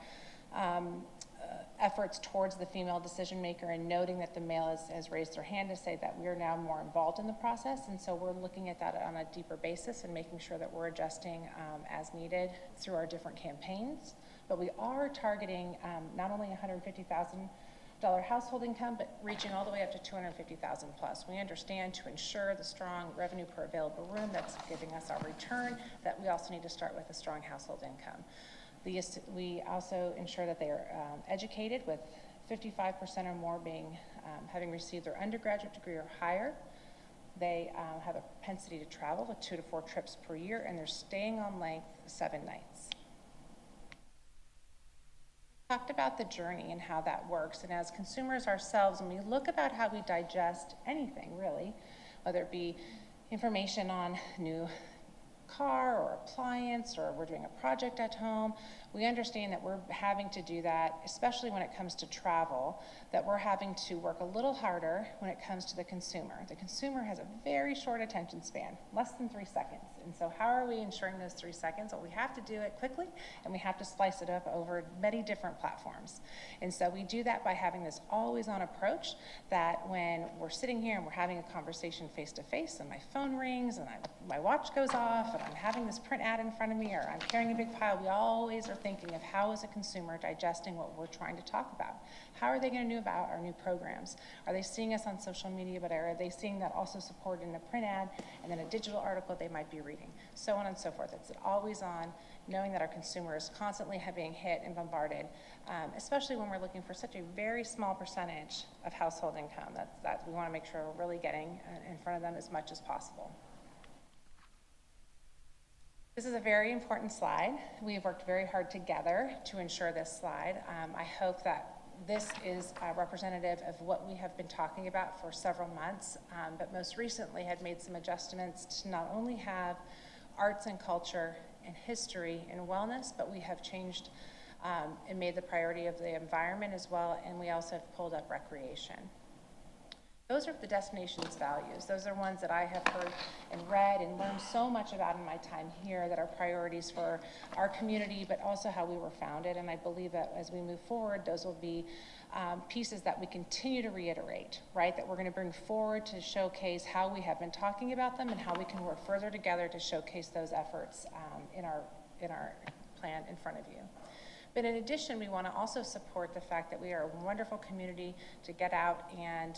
efforts towards the female decision maker and noting that the male has raised their hand to say that we are now more involved in the process, and so we're looking at that on a deeper basis and making sure that we're adjusting as needed through our different campaigns. But we are targeting not only $150,000 household income, but reaching all the way up to $250,000 plus. We understand to ensure the strong revenue per available room that's giving us our return, that we also need to start with a strong household income. We also ensure that they are educated, with 55% or more having received their undergraduate degree or higher. They have a propensity to travel with 2 to 4 trips per year, and they're staying on length 7 nights. We talked about the journey and how that works, and as consumers ourselves, when we look about how we digest anything really, whether it be information on new car or appliance, or we're doing a project at home, we understand that we're having to do that, especially when it comes to travel, that we're having to work a little harder when it comes to the consumer. The consumer has a very short attention span, less than 3 seconds. And so how are we ensuring those 3 seconds? Well, we have to do it quickly, and we have to slice it up over many different platforms. And so we do that by having this always-on approach, that when we're sitting here and we're having a conversation face-to-face, and my phone rings, and my watch goes off, and I'm having this print ad in front of me, or I'm carrying a big pile, we always are thinking of how is a consumer digesting what we're trying to talk about. How are they going to know about our new programs? Are they seeing us on social media, but are they seeing that also supported in a print ad and then a digital article they might be reading? So on and so forth. It's always on, knowing that our consumer is constantly being hit and bombarded, especially when we're looking for such a very small percentage of household income. That we want to make sure we're really getting in front of them as much as possible. This is a very important slide. We have worked very hard together to ensure this slide. I hope that this is representative of what we have been talking about for several months, but most recently had made some adjustments to not only have arts and culture and history and wellness, but we have changed and made the priority of the environment as well, and we also have pulled up recreation. Those are the destination's values. Those are ones that I have heard and read and learned so much about in my time here that are priorities for our community, but also how we were founded. And I believe that as we move forward, those will be pieces that we continue to reiterate, right? That we're going to bring forward to showcase how we have been talking about them and how we can work further together to showcase those efforts in our plan in front of you. But in addition, we want to also support the fact that we are a wonderful community to get out and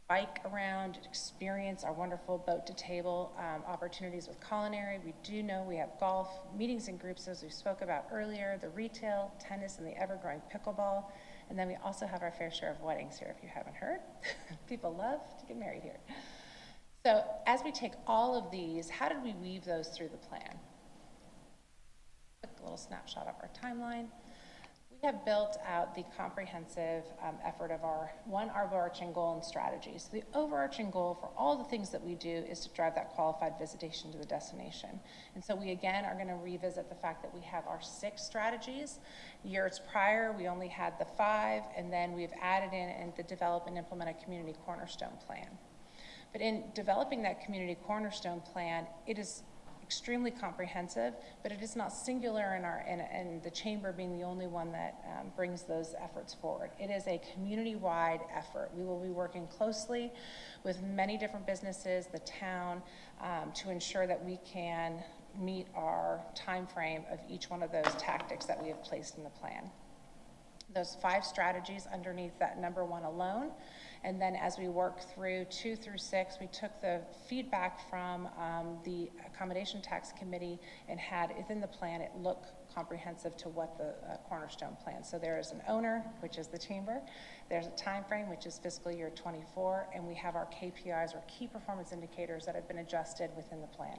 bike around, experience our wonderful boat-to-table opportunities with culinary. We do know we have golf, meetings and groups, as we spoke about earlier, the retail, tennis, and the ever-growing pickleball. And then we also have our fair share of weddings here, if you haven't heard. People love to get married here. So as we take all of these, how did we weave those through the plan? A little snapshot of our timeline. We have built out the comprehensive effort of our overarching goal and strategy. So the overarching goal for all the things that we do is to drive that qualified visitation to the destination. And so we again are going to revisit the fact that we have our 6 strategies. Years prior, we only had the 5, and then we've added in and to develop and implement a community cornerstone plan. But in developing that community cornerstone plan, it is extremely comprehensive, but it is not singular in the chamber being the only one that brings those efforts forward. It is a community-wide effort. We will be working closely with many different businesses, the town, to ensure that we can meet our time frame of each one of those tactics that we have placed in the plan. Those 5 strategies underneath that number 1 alone. And then as we work through 2 through 6, we took the feedback from the Accommodation Tax Committee and had within the plan it look comprehensive to what the cornerstone plan. So there is an owner, which is the chamber. There's a time frame, which is fiscal year 24, and we have our KPIs or key performance indicators that have been adjusted within the plan.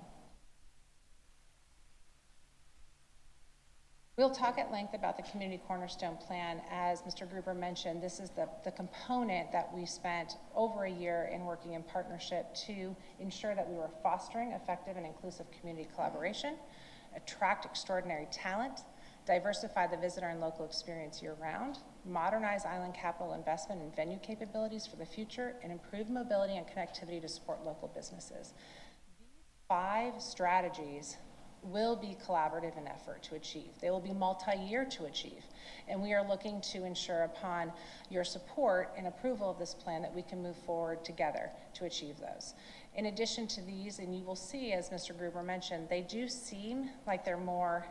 We'll talk at length about the Community Cornerstone Plan. As Mr. Gruber mentioned, this is the component that we spent over a year in working in partnership to ensure that we were fostering effective and inclusive community collaboration, attract extraordinary talent, diversify the visitor and local experience year-round, modernize island capital investment and venue capabilities for the future, and improve mobility and connectivity to support local businesses. These 5 strategies will be collaborative in effort to achieve. They will be multi-year to achieve. And we are looking to ensure upon your support and approval of this plan that we can move forward together to achieve those. In addition to these, and you will see, as Mr. Gruber mentioned, they do seem like they're more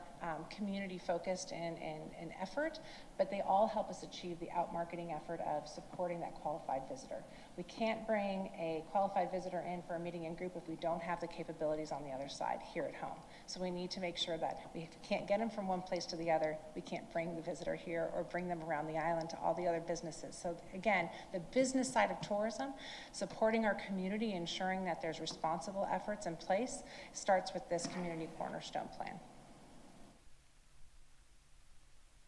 community focused in effort, but they all help us achieve the out-marketing effort of supporting that qualified visitor. We can't bring a qualified visitor in for a meeting and group if we don't have the capabilities on the other side here at home. So we need to make sure that we can't get them from one place to the other. We can't bring the visitor here or bring them around the island to all the other businesses. So again, the business side of tourism, supporting our community, ensuring that there's responsible efforts in place, starts with this community cornerstone plan.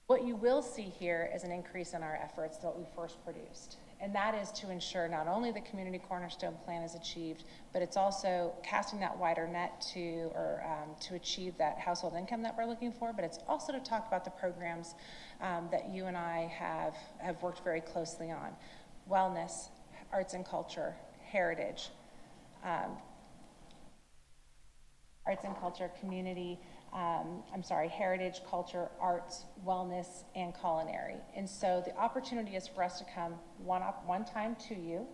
What you will see here is an increase in our efforts that we first produced. And that is to ensure not only the community cornerstone plan is achieved, but it's also casting that wider net to achieve that household income that we're looking for, but it's also to talk about the programs that you and I have worked very closely on. Wellness, arts and culture, heritage, community, heritage, culture, arts, wellness, and culinary. And so the opportunity is for us to come one time to you,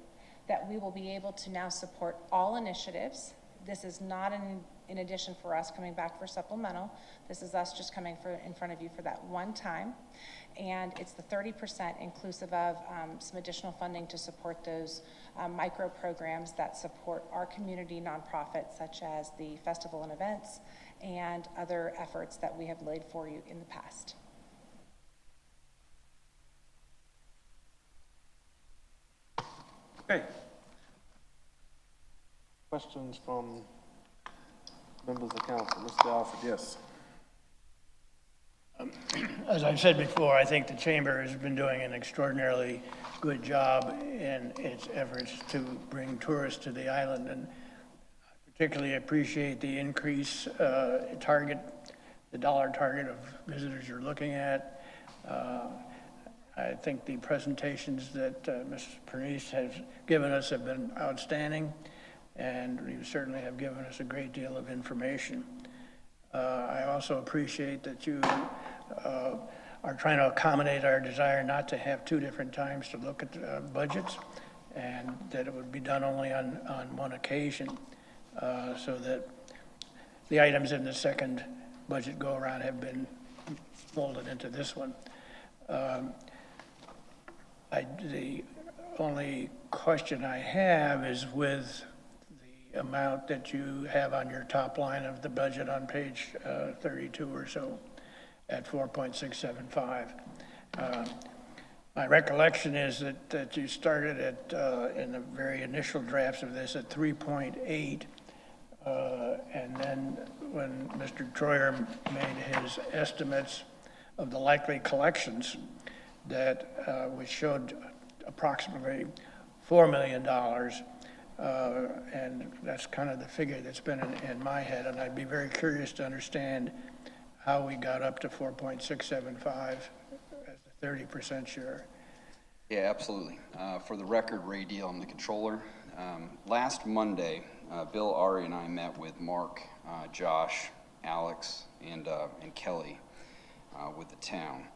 that we will be able to now support all initiatives. This is not in addition for us coming back for supplemental. This is us just coming in front of you for that one time. And it's the 30% inclusive of some additional funding to support those micro programs that support our community nonprofits, such as the festival and events and other efforts that we have laid for you in the past. Okay. Questions from members of council? Mr. Alford, yes. As I've said before, I think the chamber has been doing an extraordinarily good job in its efforts to bring tourists to the island, and I particularly appreciate the increase target, the dollar target of visitors you're looking at. I think the presentations that Mrs. Pernice has given us have been outstanding, and you certainly have given us a great deal of information. I also appreciate that you are trying to accommodate our desire not to have two different times to look at budgets, and that it would be done only on one occasion, so that the items in the second budget go-around have been folded into this one. The only question I have is with the amount that you have on your top line of the budget on page 32 or so at 4.675. My recollection is that you started at, in the very initial drafts of this, at 3.8. And then when Mr. Troyer made his estimates of the likely collections, that which showed approximately $4 million. And that's kind of the figure that's been in my head. And I'd be very curious to understand how we got up to 4.675 as the 30% share. Yeah, absolutely. For the record, Ray Deal, I'm the controller. Last Monday, Bill, Ari, and I met with Mark, Josh, Alex, and Kelly with the town.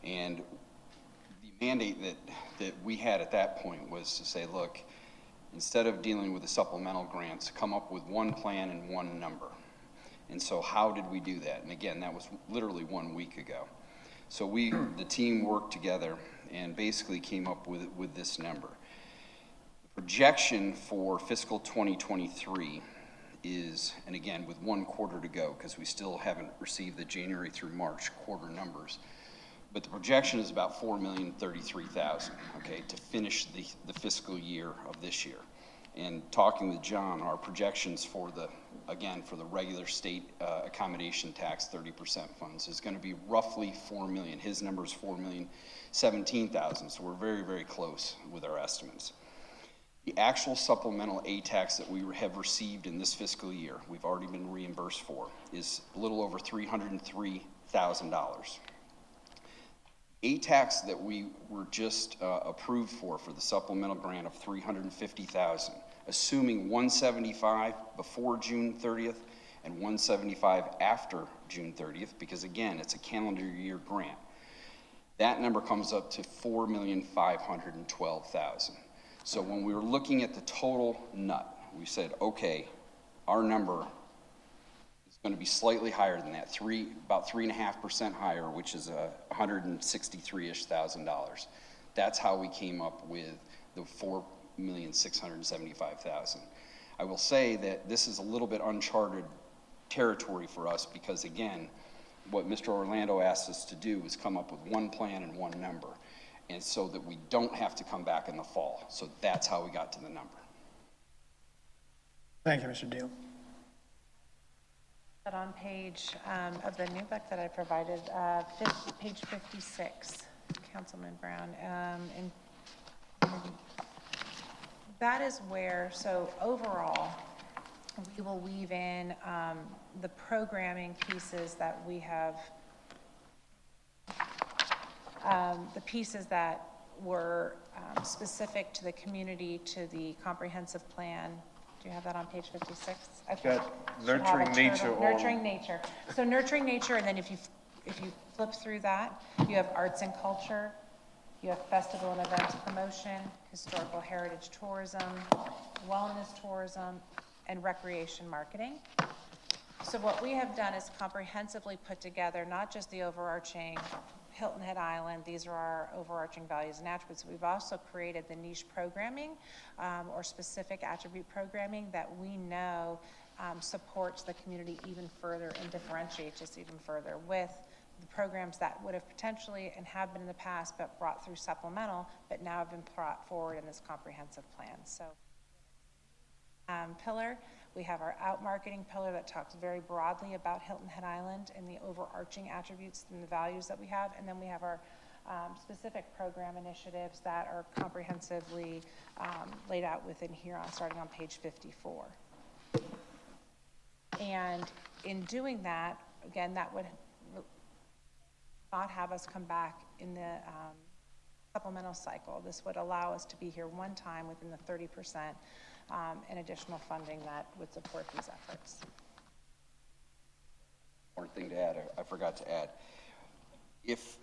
And the mandate that we had at that point was to say, look, instead of dealing with the supplemental grants, come up with one plan and one number. And so how did we do that? And again, that was literally 1 week ago. So the team worked together and basically came up with this number. The projection for fiscal 2023 is, and again, with 1 quarter to go, because we still haven't received the January through March quarter numbers, but the projection is about $4,033,000, okay, to finish the fiscal year of this year. And talking with John, our projections for the regular state accommodation tax 30% funds is going to be roughly $4 million. His number is $4,017,000, so we're very, very close with our estimates. The actual supplemental A-tax that we have received in this fiscal year, we've already been reimbursed for, is a little over $303,000. A-tax that we were just approved for the supplemental grant of $350,000, assuming 175 before June 30th and 175 after June 30th, because again, it's a calendar year grant. That number comes up to $4,512,000. So when we were looking at the total nut, we said, okay, our number is going to be slightly higher than that, about 3.5% higher, which is $163,000-ish. That's how we came up with the $4,675,000. I will say that this is a little bit uncharted territory for us because, again, what Mr. Orlando asked us to do was come up with one plan and one number, and so that we don't have to come back in the fall. So that's how we got to the number. Thank you, Mr. Deal. But on page of the new book that I provided, page 56, Councilman Brown, and that is where, so overall, we will weave in the programming pieces that we have, the pieces that were specific to the community, to the comprehensive plan. Do you have that on page 56? Okay. Got nurturing nature on. Nurturing nature. So nurturing nature, and then if you flip through that, you have arts and culture, you have festival and events promotion, historical heritage tourism, wellness tourism, and recreation marketing. So what we have done is comprehensively put together not just the overarching Hilton Head Island, these are our overarching values and attributes. We've also created the niche programming or specific attribute programming that we know supports the community even further and differentiates us even further with the programs that would have potentially and have been in the past but brought through supplemental, but now have been brought forward in this comprehensive plan. So pillar, we have our out marketing pillar that talks very broadly about Hilton Head Island and the overarching attributes and the values that we have. And then we have our specific program initiatives that are comprehensively laid out within here starting on page 54. And in doing that, again, that would not have us come back in the supplemental cycle. This would allow us to be here one time within the 30% in additional funding that would support these efforts. One thing to add, I forgot to add. If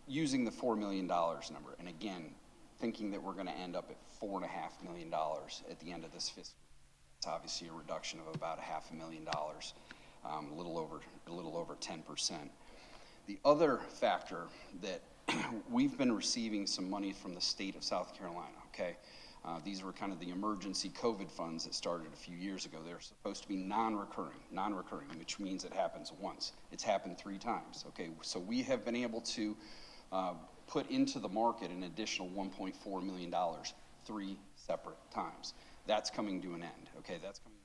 using the $4 million number, and again, thinking that we're going to end up at $4.5 million at the end of this fiscal, it's obviously a reduction of about $500,000, a little over 10%. The other factor that we've been receiving some money from the state of South Carolina, okay? These were kind of the emergency COVID funds that started a few years ago. They're supposed to be non-recurring, which means it happens once. It's happened 3 times, okay? So we have been able to put into the market an additional $1.4 million 3 separate times. That's coming to an end, okay? That's coming.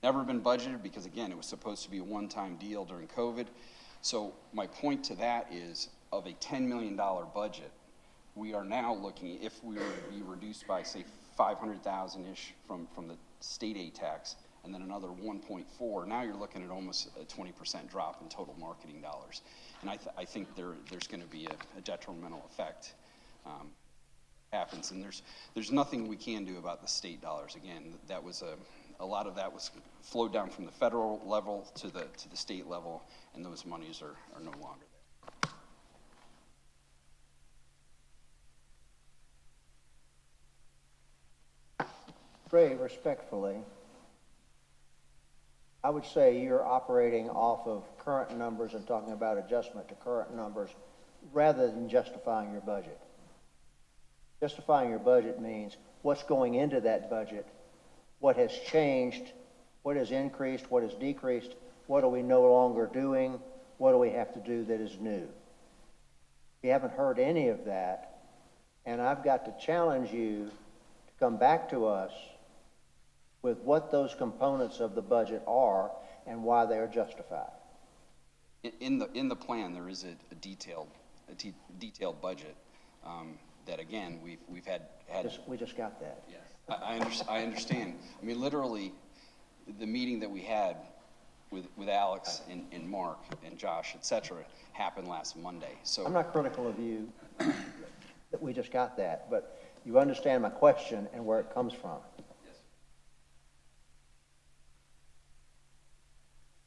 Never been budgeted because, again, it was supposed to be a one-time deal during COVID. So my point to that is, of a $10 million budget, we are now looking, if we were to be reduced by, say, 500,000-ish from the state aid tax, and then another 1.4, now you're looking at almost a 20% drop in total marketing dollars. And I think there's going to be a detrimental effect happens, and there's nothing we can do about the state dollars. Again, that was a lot of that was flowed down from the federal level to the state level, and those monies are no longer there. Ray, respectfully, I would say you're operating off of current numbers and talking about adjustment to current numbers rather than justifying your budget. Justifying your budget means what's going into that budget, what has changed, what has increased, what has decreased, what are we no longer doing, what do we have to do that is new. We haven't heard any of that, and I've got to challenge you to come back to us with what those components of the budget are and why they are justified. In the plan, there is a detailed budget that, again, we've had. We just got that. Yes, I understand. I mean, literally, the meeting that we had with Alex and Mark and Josh, et cetera, happened last Monday. So I'm not critical of you that we just got that, but you understand my question and where it comes from.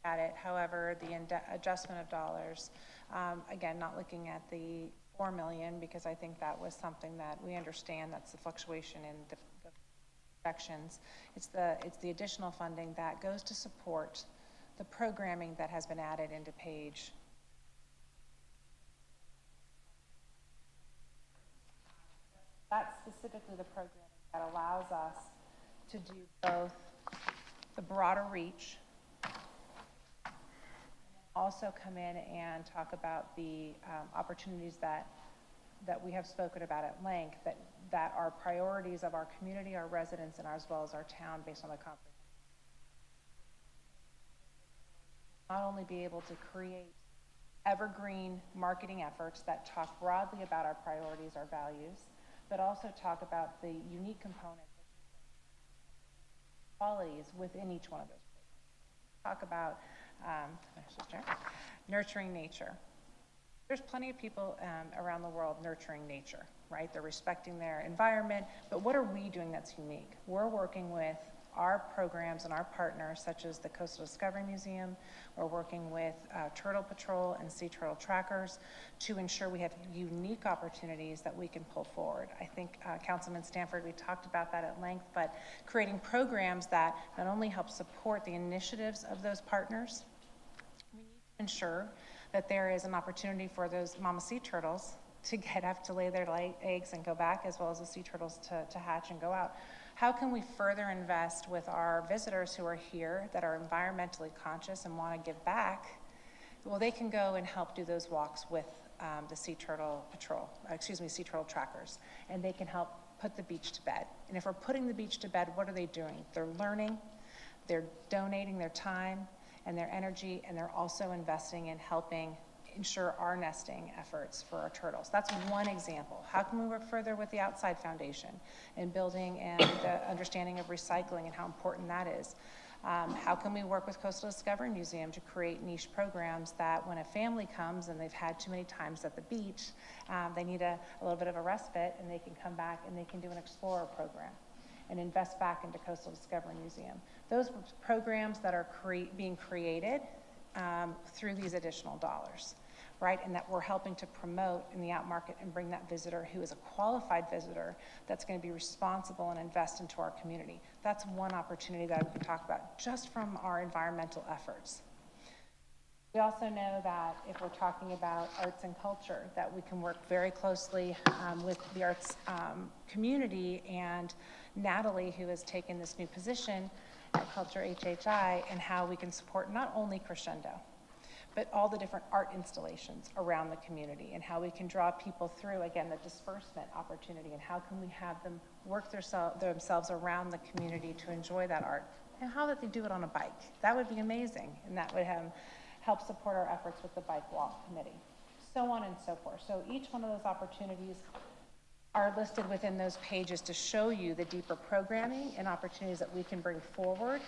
At it. However, the adjustment of dollars, again, not looking at the 4 million, because I think that was something that we understand, that's the fluctuation in the projections. It's the additional funding that goes to support the programming that has been added into page. That's specifically the programming that allows us to do both the broader reach, also come in and talk about the opportunities that we have spoken about at length, that are priorities of our community, our residents, and as well as our town based on the conference. Not only be able to create evergreen marketing efforts that talk broadly about our priorities, our values, but also talk about the unique components, qualities within each one of those programs. Talk about nurturing nature. There's plenty of people around the world nurturing nature, right? They're respecting their environment, but what are we doing that's unique? We're working with our programs and our partners, such as the Coastal Discovery Museum. We're working with Turtle Patrol and Sea Turtle Trackers to ensure we have unique opportunities that we can pull forward. I think Councilman Stanford, we talked about that at length, but creating programs that not only help support the initiatives of those partners, we need to ensure that there is an opportunity for those mama sea turtles to get up to lay their eggs and go back, as well as the sea turtles to hatch and go out. How can we further invest with our visitors who are here that are environmentally conscious and want to give back? Well, they can go and help do those walks with the Sea Turtle Patrol, Sea Turtle Trackers, and they can help put the beach to bed. And if we're putting the beach to bed, what are they doing? They're learning, they're donating their time and their energy, and they're also investing in helping ensure our nesting efforts for our turtles. That's one example. How can we work further with the Outside Foundation in building and the understanding of recycling and how important that is? How can we work with Coastal Discovery Museum to create niche programs that when a family comes and they've had too many times at the beach, they need a little bit of a respite, and they can come back and they can do an explorer program and invest back into Coastal Discovery Museum. Those programs that are being created through these additional dollars, right? And that we're helping to promote in the out market and bring that visitor who is a qualified visitor that's going to be responsible and invest into our community. That's one opportunity that we can talk about just from our environmental efforts. We also know that if we're talking about arts and culture, that we can work very closely with the arts community, and Natalie, who has taken this new position at Culture HHI, and how we can support not only Crescendo, but all the different art installations around the community, and how we can draw people through, again, the disbursement opportunity, and how can we have them work themselves around the community to enjoy that art, and how that they do it on a bike. That would be amazing, and that would help support our efforts with the Bike Walk Committee, so on and so forth. So each one of those opportunities are listed within those pages to show you the deeper programming and opportunities that we can bring forward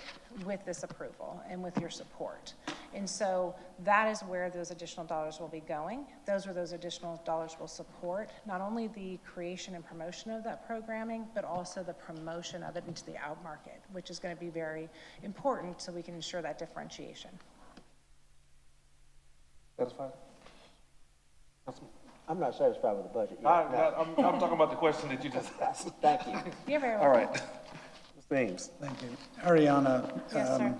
with this approval and with your support. And so that is where those additional dollars will be going. Those additional dollars will support not only the creation and promotion of that programming, but also the promotion of it into the out market, which is going to be very important so we can ensure that differentiation. Satisfied? I'm not satisfied with the budget yet. I'm talking about the question that you just asked. Thank you. You're very welcome. All right. Ms. Ames. Thank you. Ariana, Yes, sir.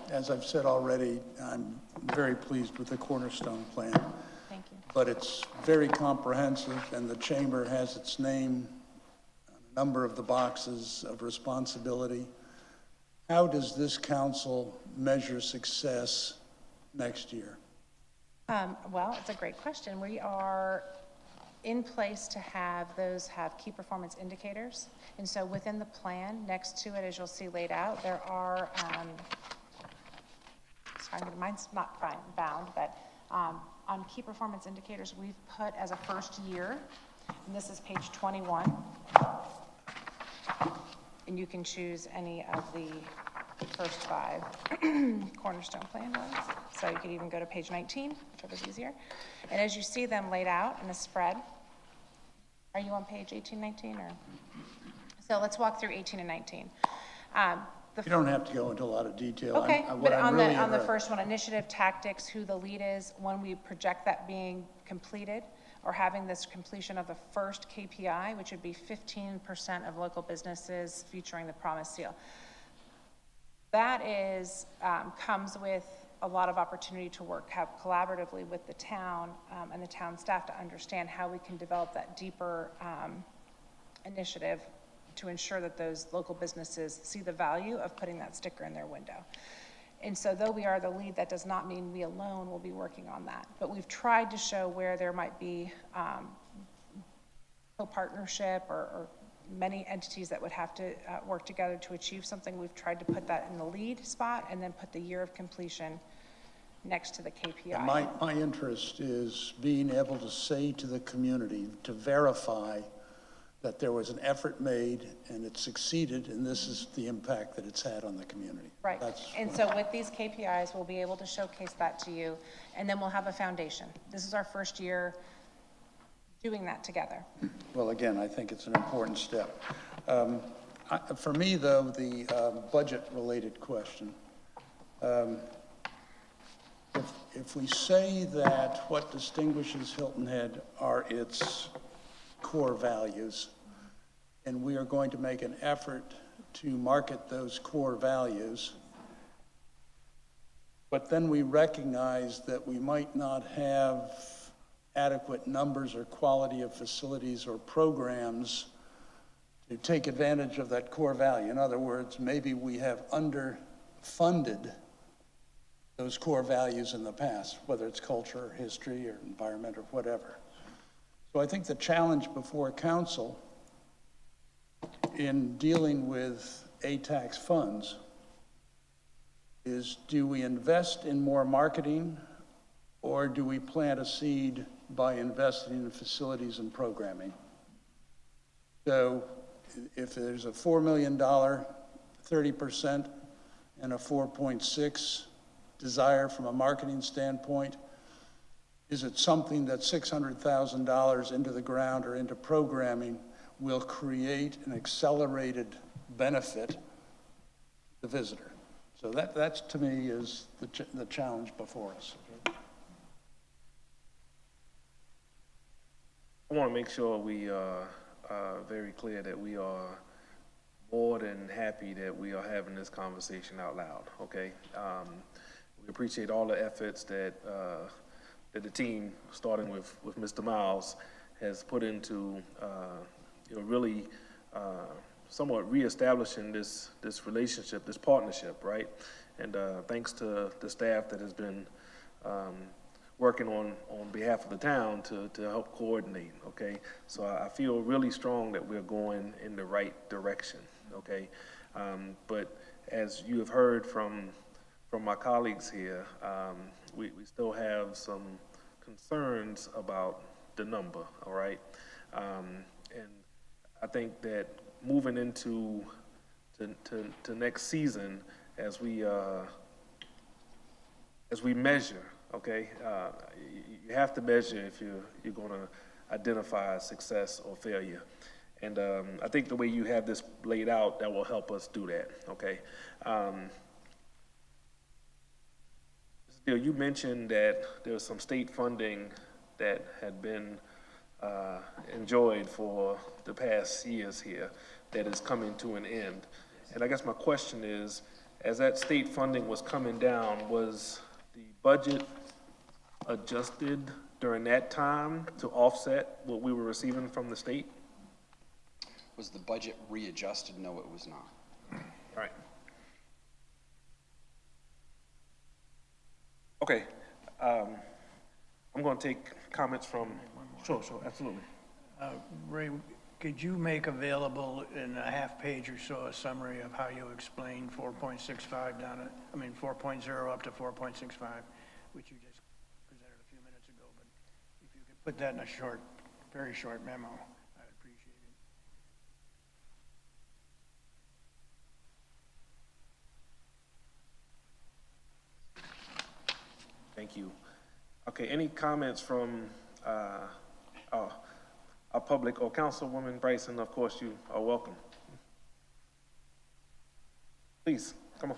as I've said already, I'm very pleased with the Cornerstone Plan, Thank you. but it's very comprehensive, and the Chamber has its name on a number of the boxes of responsibility. How does this council measure success next year? Well, it's a great question. We are in place to have key performance indicators. And so within the plan, next to it, as you'll see laid out, there are, mine's not bound, but on key performance indicators, we've put as a first year, and this is page 21, and you can choose any of the first 5 Cornerstone Plan ones. So you could even go to page 19, whichever's easier. And as you see them laid out in a spread, are you on page 18, 19, or? So let's walk through 18 and 19. You don't have to go into a lot of detail. Okay, What but I'm on really the first one, initiative tactics, who the lead is, when we project that being completed, or having this completion of the first KPI, which would be 15% of local businesses featuring the Promise Seal. That is, comes with a lot of opportunity to work collaboratively with the town and the town staff to understand how we can develop that deeper initiative to ensure that those local businesses see the value of putting that sticker in their window. And so though we are the lead, that does not mean we alone will be working on that. But we've tried to show where there might be co-partnership or many entities that would have to work together to achieve something. We've tried to put that in the lead spot and then put the year of completion next to the KPI. And my interest is being able to say to the community, to verify that there was an effort made and it succeeded, and this is the impact that it's had on the community. Right, and so with these KPIs, we'll be able to showcase that to you, and then we'll have a foundation. This is our first year doing that together. Well, again, I think it's an important step. For me, though, the budget-related question, if we say that what distinguishes Hilton Head are its core values, and we are going to make an effort to market those core values, but then we recognize that we might not have adequate numbers or quality of facilities or programs to take advantage of that core value. In other words, maybe we have underfunded those core values in the past, whether it's culture or history or environment or whatever. So I think the challenge before council in dealing with ATAX funds is, do we invest in more marketing, or do we plant a seed by investing in facilities and programming? So if there's a $4 million, 30%, and a 4.6 desire from a marketing standpoint? Is it something that $600,000 into the ground or into programming will create an accelerated benefit to the visitor? So that's to me is the challenge before us. I want to make sure we are very clear that we are more than happy that we are having this conversation out loud, okay? We appreciate all the efforts that the team, starting with Mr. Miles, has put into really somewhat reestablishing this relationship, this partnership, right? And thanks to the staff that has been working on behalf of the town to help coordinate, okay? So I feel really strong that we're going in the right direction, okay? But as you have heard from my colleagues here, we still have some concerns about the number, all right? And I think that moving into to next season, as we measure, okay, you have to measure if you're going to identify success or failure. And I think the way you have this laid out, that will help us do that, okay? Still, you mentioned that there was some state funding that had been enjoyed for the past years here that is coming to an end. And I guess my question is, as that state funding was coming down, was the budget adjusted during that time to offset what we were receiving from the state? Was the budget readjusted? No, it was not. All right. Okay. I'm going to take comments from. Sure, absolutely. Ray, could you make available in a half page or so a summary of how you explain 4.65 down at, 4.0 up to 4.65, which you just presented a few minutes ago, but if you could put that in a very short memo, I'd appreciate it. Thank you. Okay, any comments from our public or Councilwoman Bryson? Of course, you are welcome. Please, come on.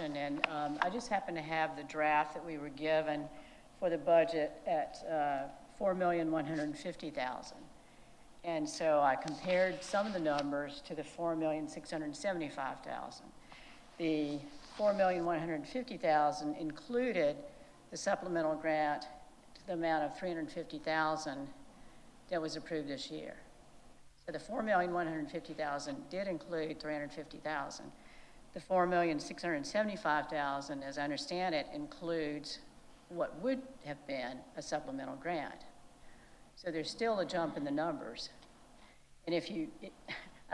And I just happen to have the draft that we were given for the budget at $4,150,000. And so I compared some of the numbers to the $4,675,000. The $4,150,000 included the supplemental grant to the amount of $350,000 that was approved this year. So the $4,150,000 did include $350,000. The $4,675,000, as I understand it, includes what would have been a supplemental grant. So there's still a jump in the numbers. And I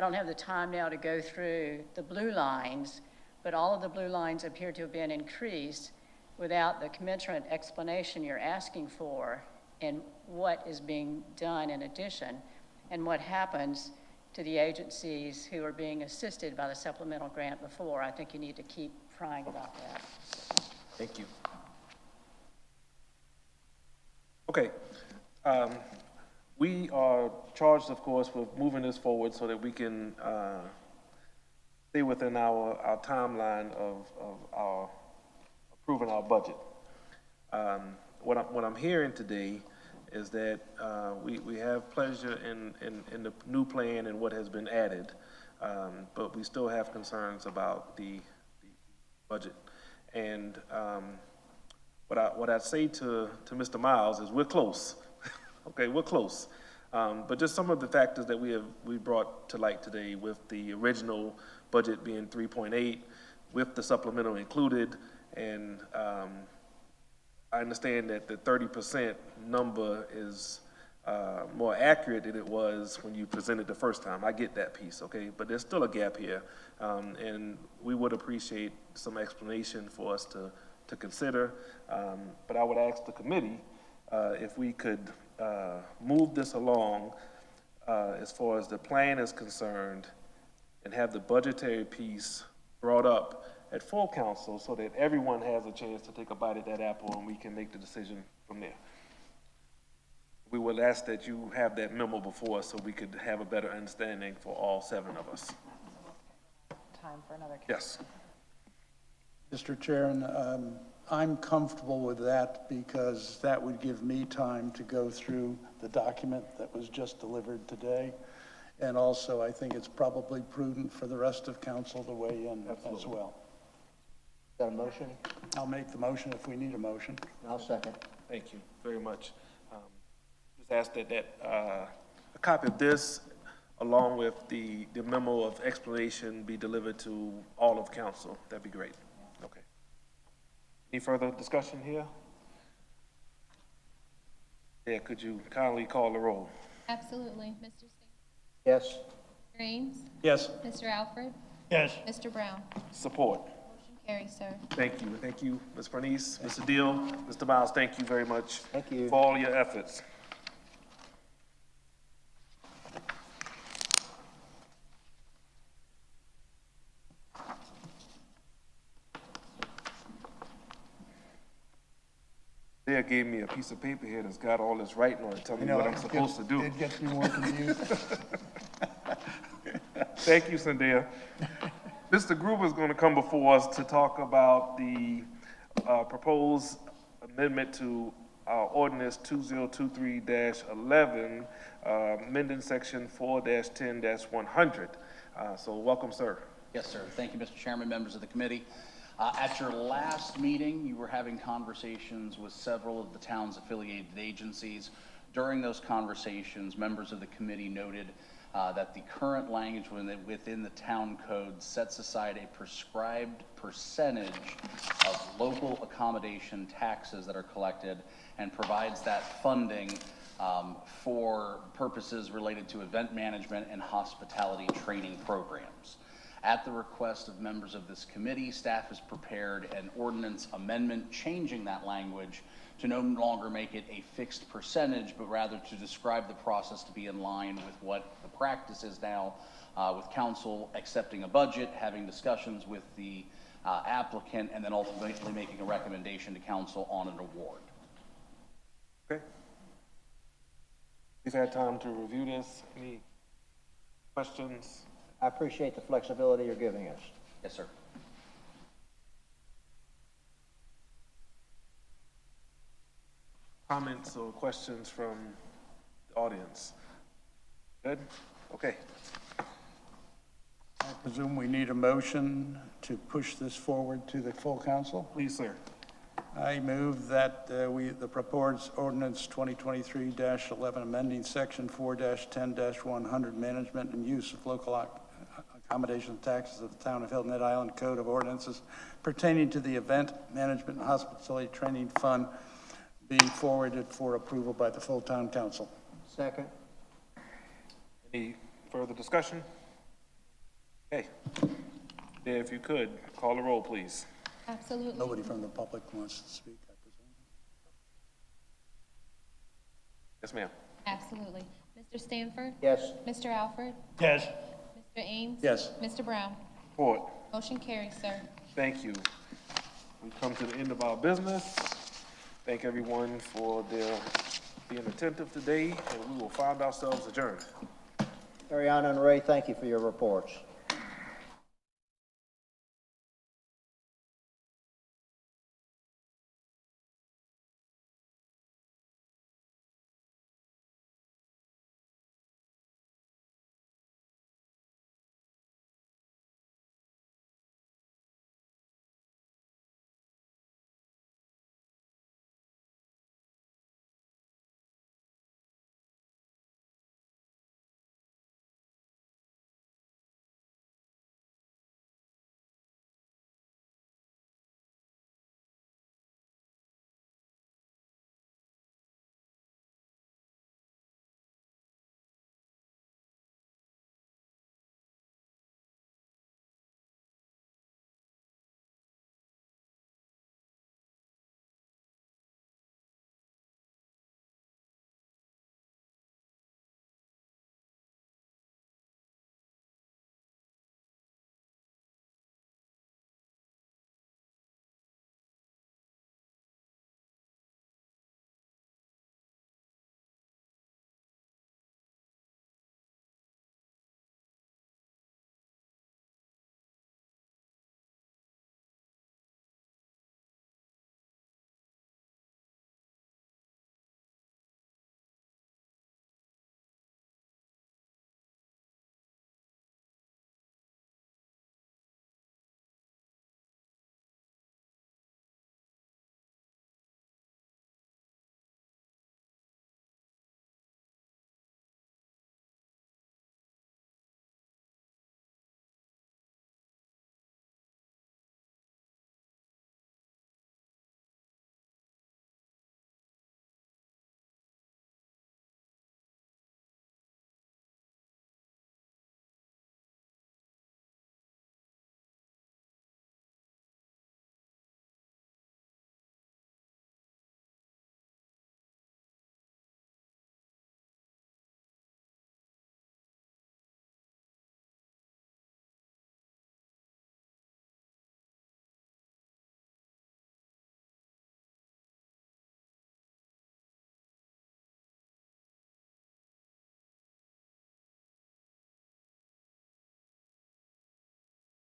don't have the time now to go through the blue lines, but all of the blue lines appear to have been increased without the commensurate explanation you're asking for and what is being done in addition and what happens to the agencies who are being assisted by the supplemental grant before. I think you need to keep prying about that. Thank you. Okay. We are charged, of course, with moving this forward so that we can stay within our timeline of our approving our budget. What I'm hearing today is that we have pleasure in the new plan and what has been added, but we still have concerns about the budget. And what I say to Mr. Miles is we're close. Okay, we're close. But just some of the factors that we brought to light today, with the original budget being 3.8, with the supplemental included, and I understand that the 30% number is more accurate than it was when you presented the first time. I get that piece, okay? But there's still a gap here, and we would appreciate some explanation for us to consider. But I would ask the committee if we could move this along as far as the plan is concerned and have the budgetary piece brought up at full council so that everyone has a chance to take a bite at that apple and we can make the decision from there. We would ask that you have that memo before us so we could have a better understanding for all 7 of us. Time for another. Yes. Mr. Chairman, I'm comfortable with that because that would give me time to go through the document that was just delivered today. And also, I think it's probably prudent for the rest of council to weigh in as well. Is that a motion? I'll make the motion if we need a motion. I'll second. Thank you very much. Just ask that a copy of this, along with the memo of explanation, be delivered to all of council. That'd be great. Okay. Any further discussion here? Yeah, could you kindly call the roll? Absolutely. Mr. Stan? Yes? Mr. Ames? Yes. Mr. Alfred? Yes. Mr. Brown? Support. Motion carries, sir. Thank you. Thank you, Ms. Bernice, Mr. Deal, Mr. Miles, thank you very much. Thank you. For all your efforts. They gave me a piece of paper here that's got all this writing on it, telling me what I'm supposed to do. It gets me more confused. Thank you, Cynthia. Mr. Gruber is going to come before us to talk about the proposed amendment to our ordinance 2023-11, amending section 4-10-100. So welcome, sir. Yes, sir. Thank you, Mr. Chairman, members of the committee. At your last meeting, you were having conversations with several of the town's affiliated agencies. During those conversations, members of the committee noted that the current language within the town code sets aside a prescribed percentage of local accommodation taxes that are collected and provides that funding for purposes related to event management and hospitality training programs. At the request of members of this committee, staff has prepared an ordinance amendment changing that language to no longer make it a fixed percentage, but rather to describe the process to be in line with what the practice is now, with council accepting a budget, having discussions with the applicant, and then ultimately making a recommendation to council on an award. Okay. We've had time to review this. Any questions? I appreciate the flexibility you're giving us. Yes, sir. Comments or questions from the audience? Good? Okay. I presume we need a motion to push this forward to the full council. Please, sir. I move that the proposed ordinance 2023-11 amending section 4-10-100 management and use of local accommodation taxes of the town of Hilton Head Island Code of Ordinances pertaining to the Event Management and Hospitality Training Fund be forwarded for approval by the full town council. Second? Any further discussion? Okay. Yeah, if you could, call the roll, please. Absolutely. Nobody from the public wants to speak, I presume. Yes, ma'am. Absolutely. Mr. Stanford? Yes? Mr. Alfred? Yes. Mr. Ames? Yes. Mr. Brown? Support. Motion carries, sir. Thank you. We've come to the end of our business. Thank everyone for their being attentive today, and we will find ourselves adjourned. Ariana and Ray, thank you for your reports.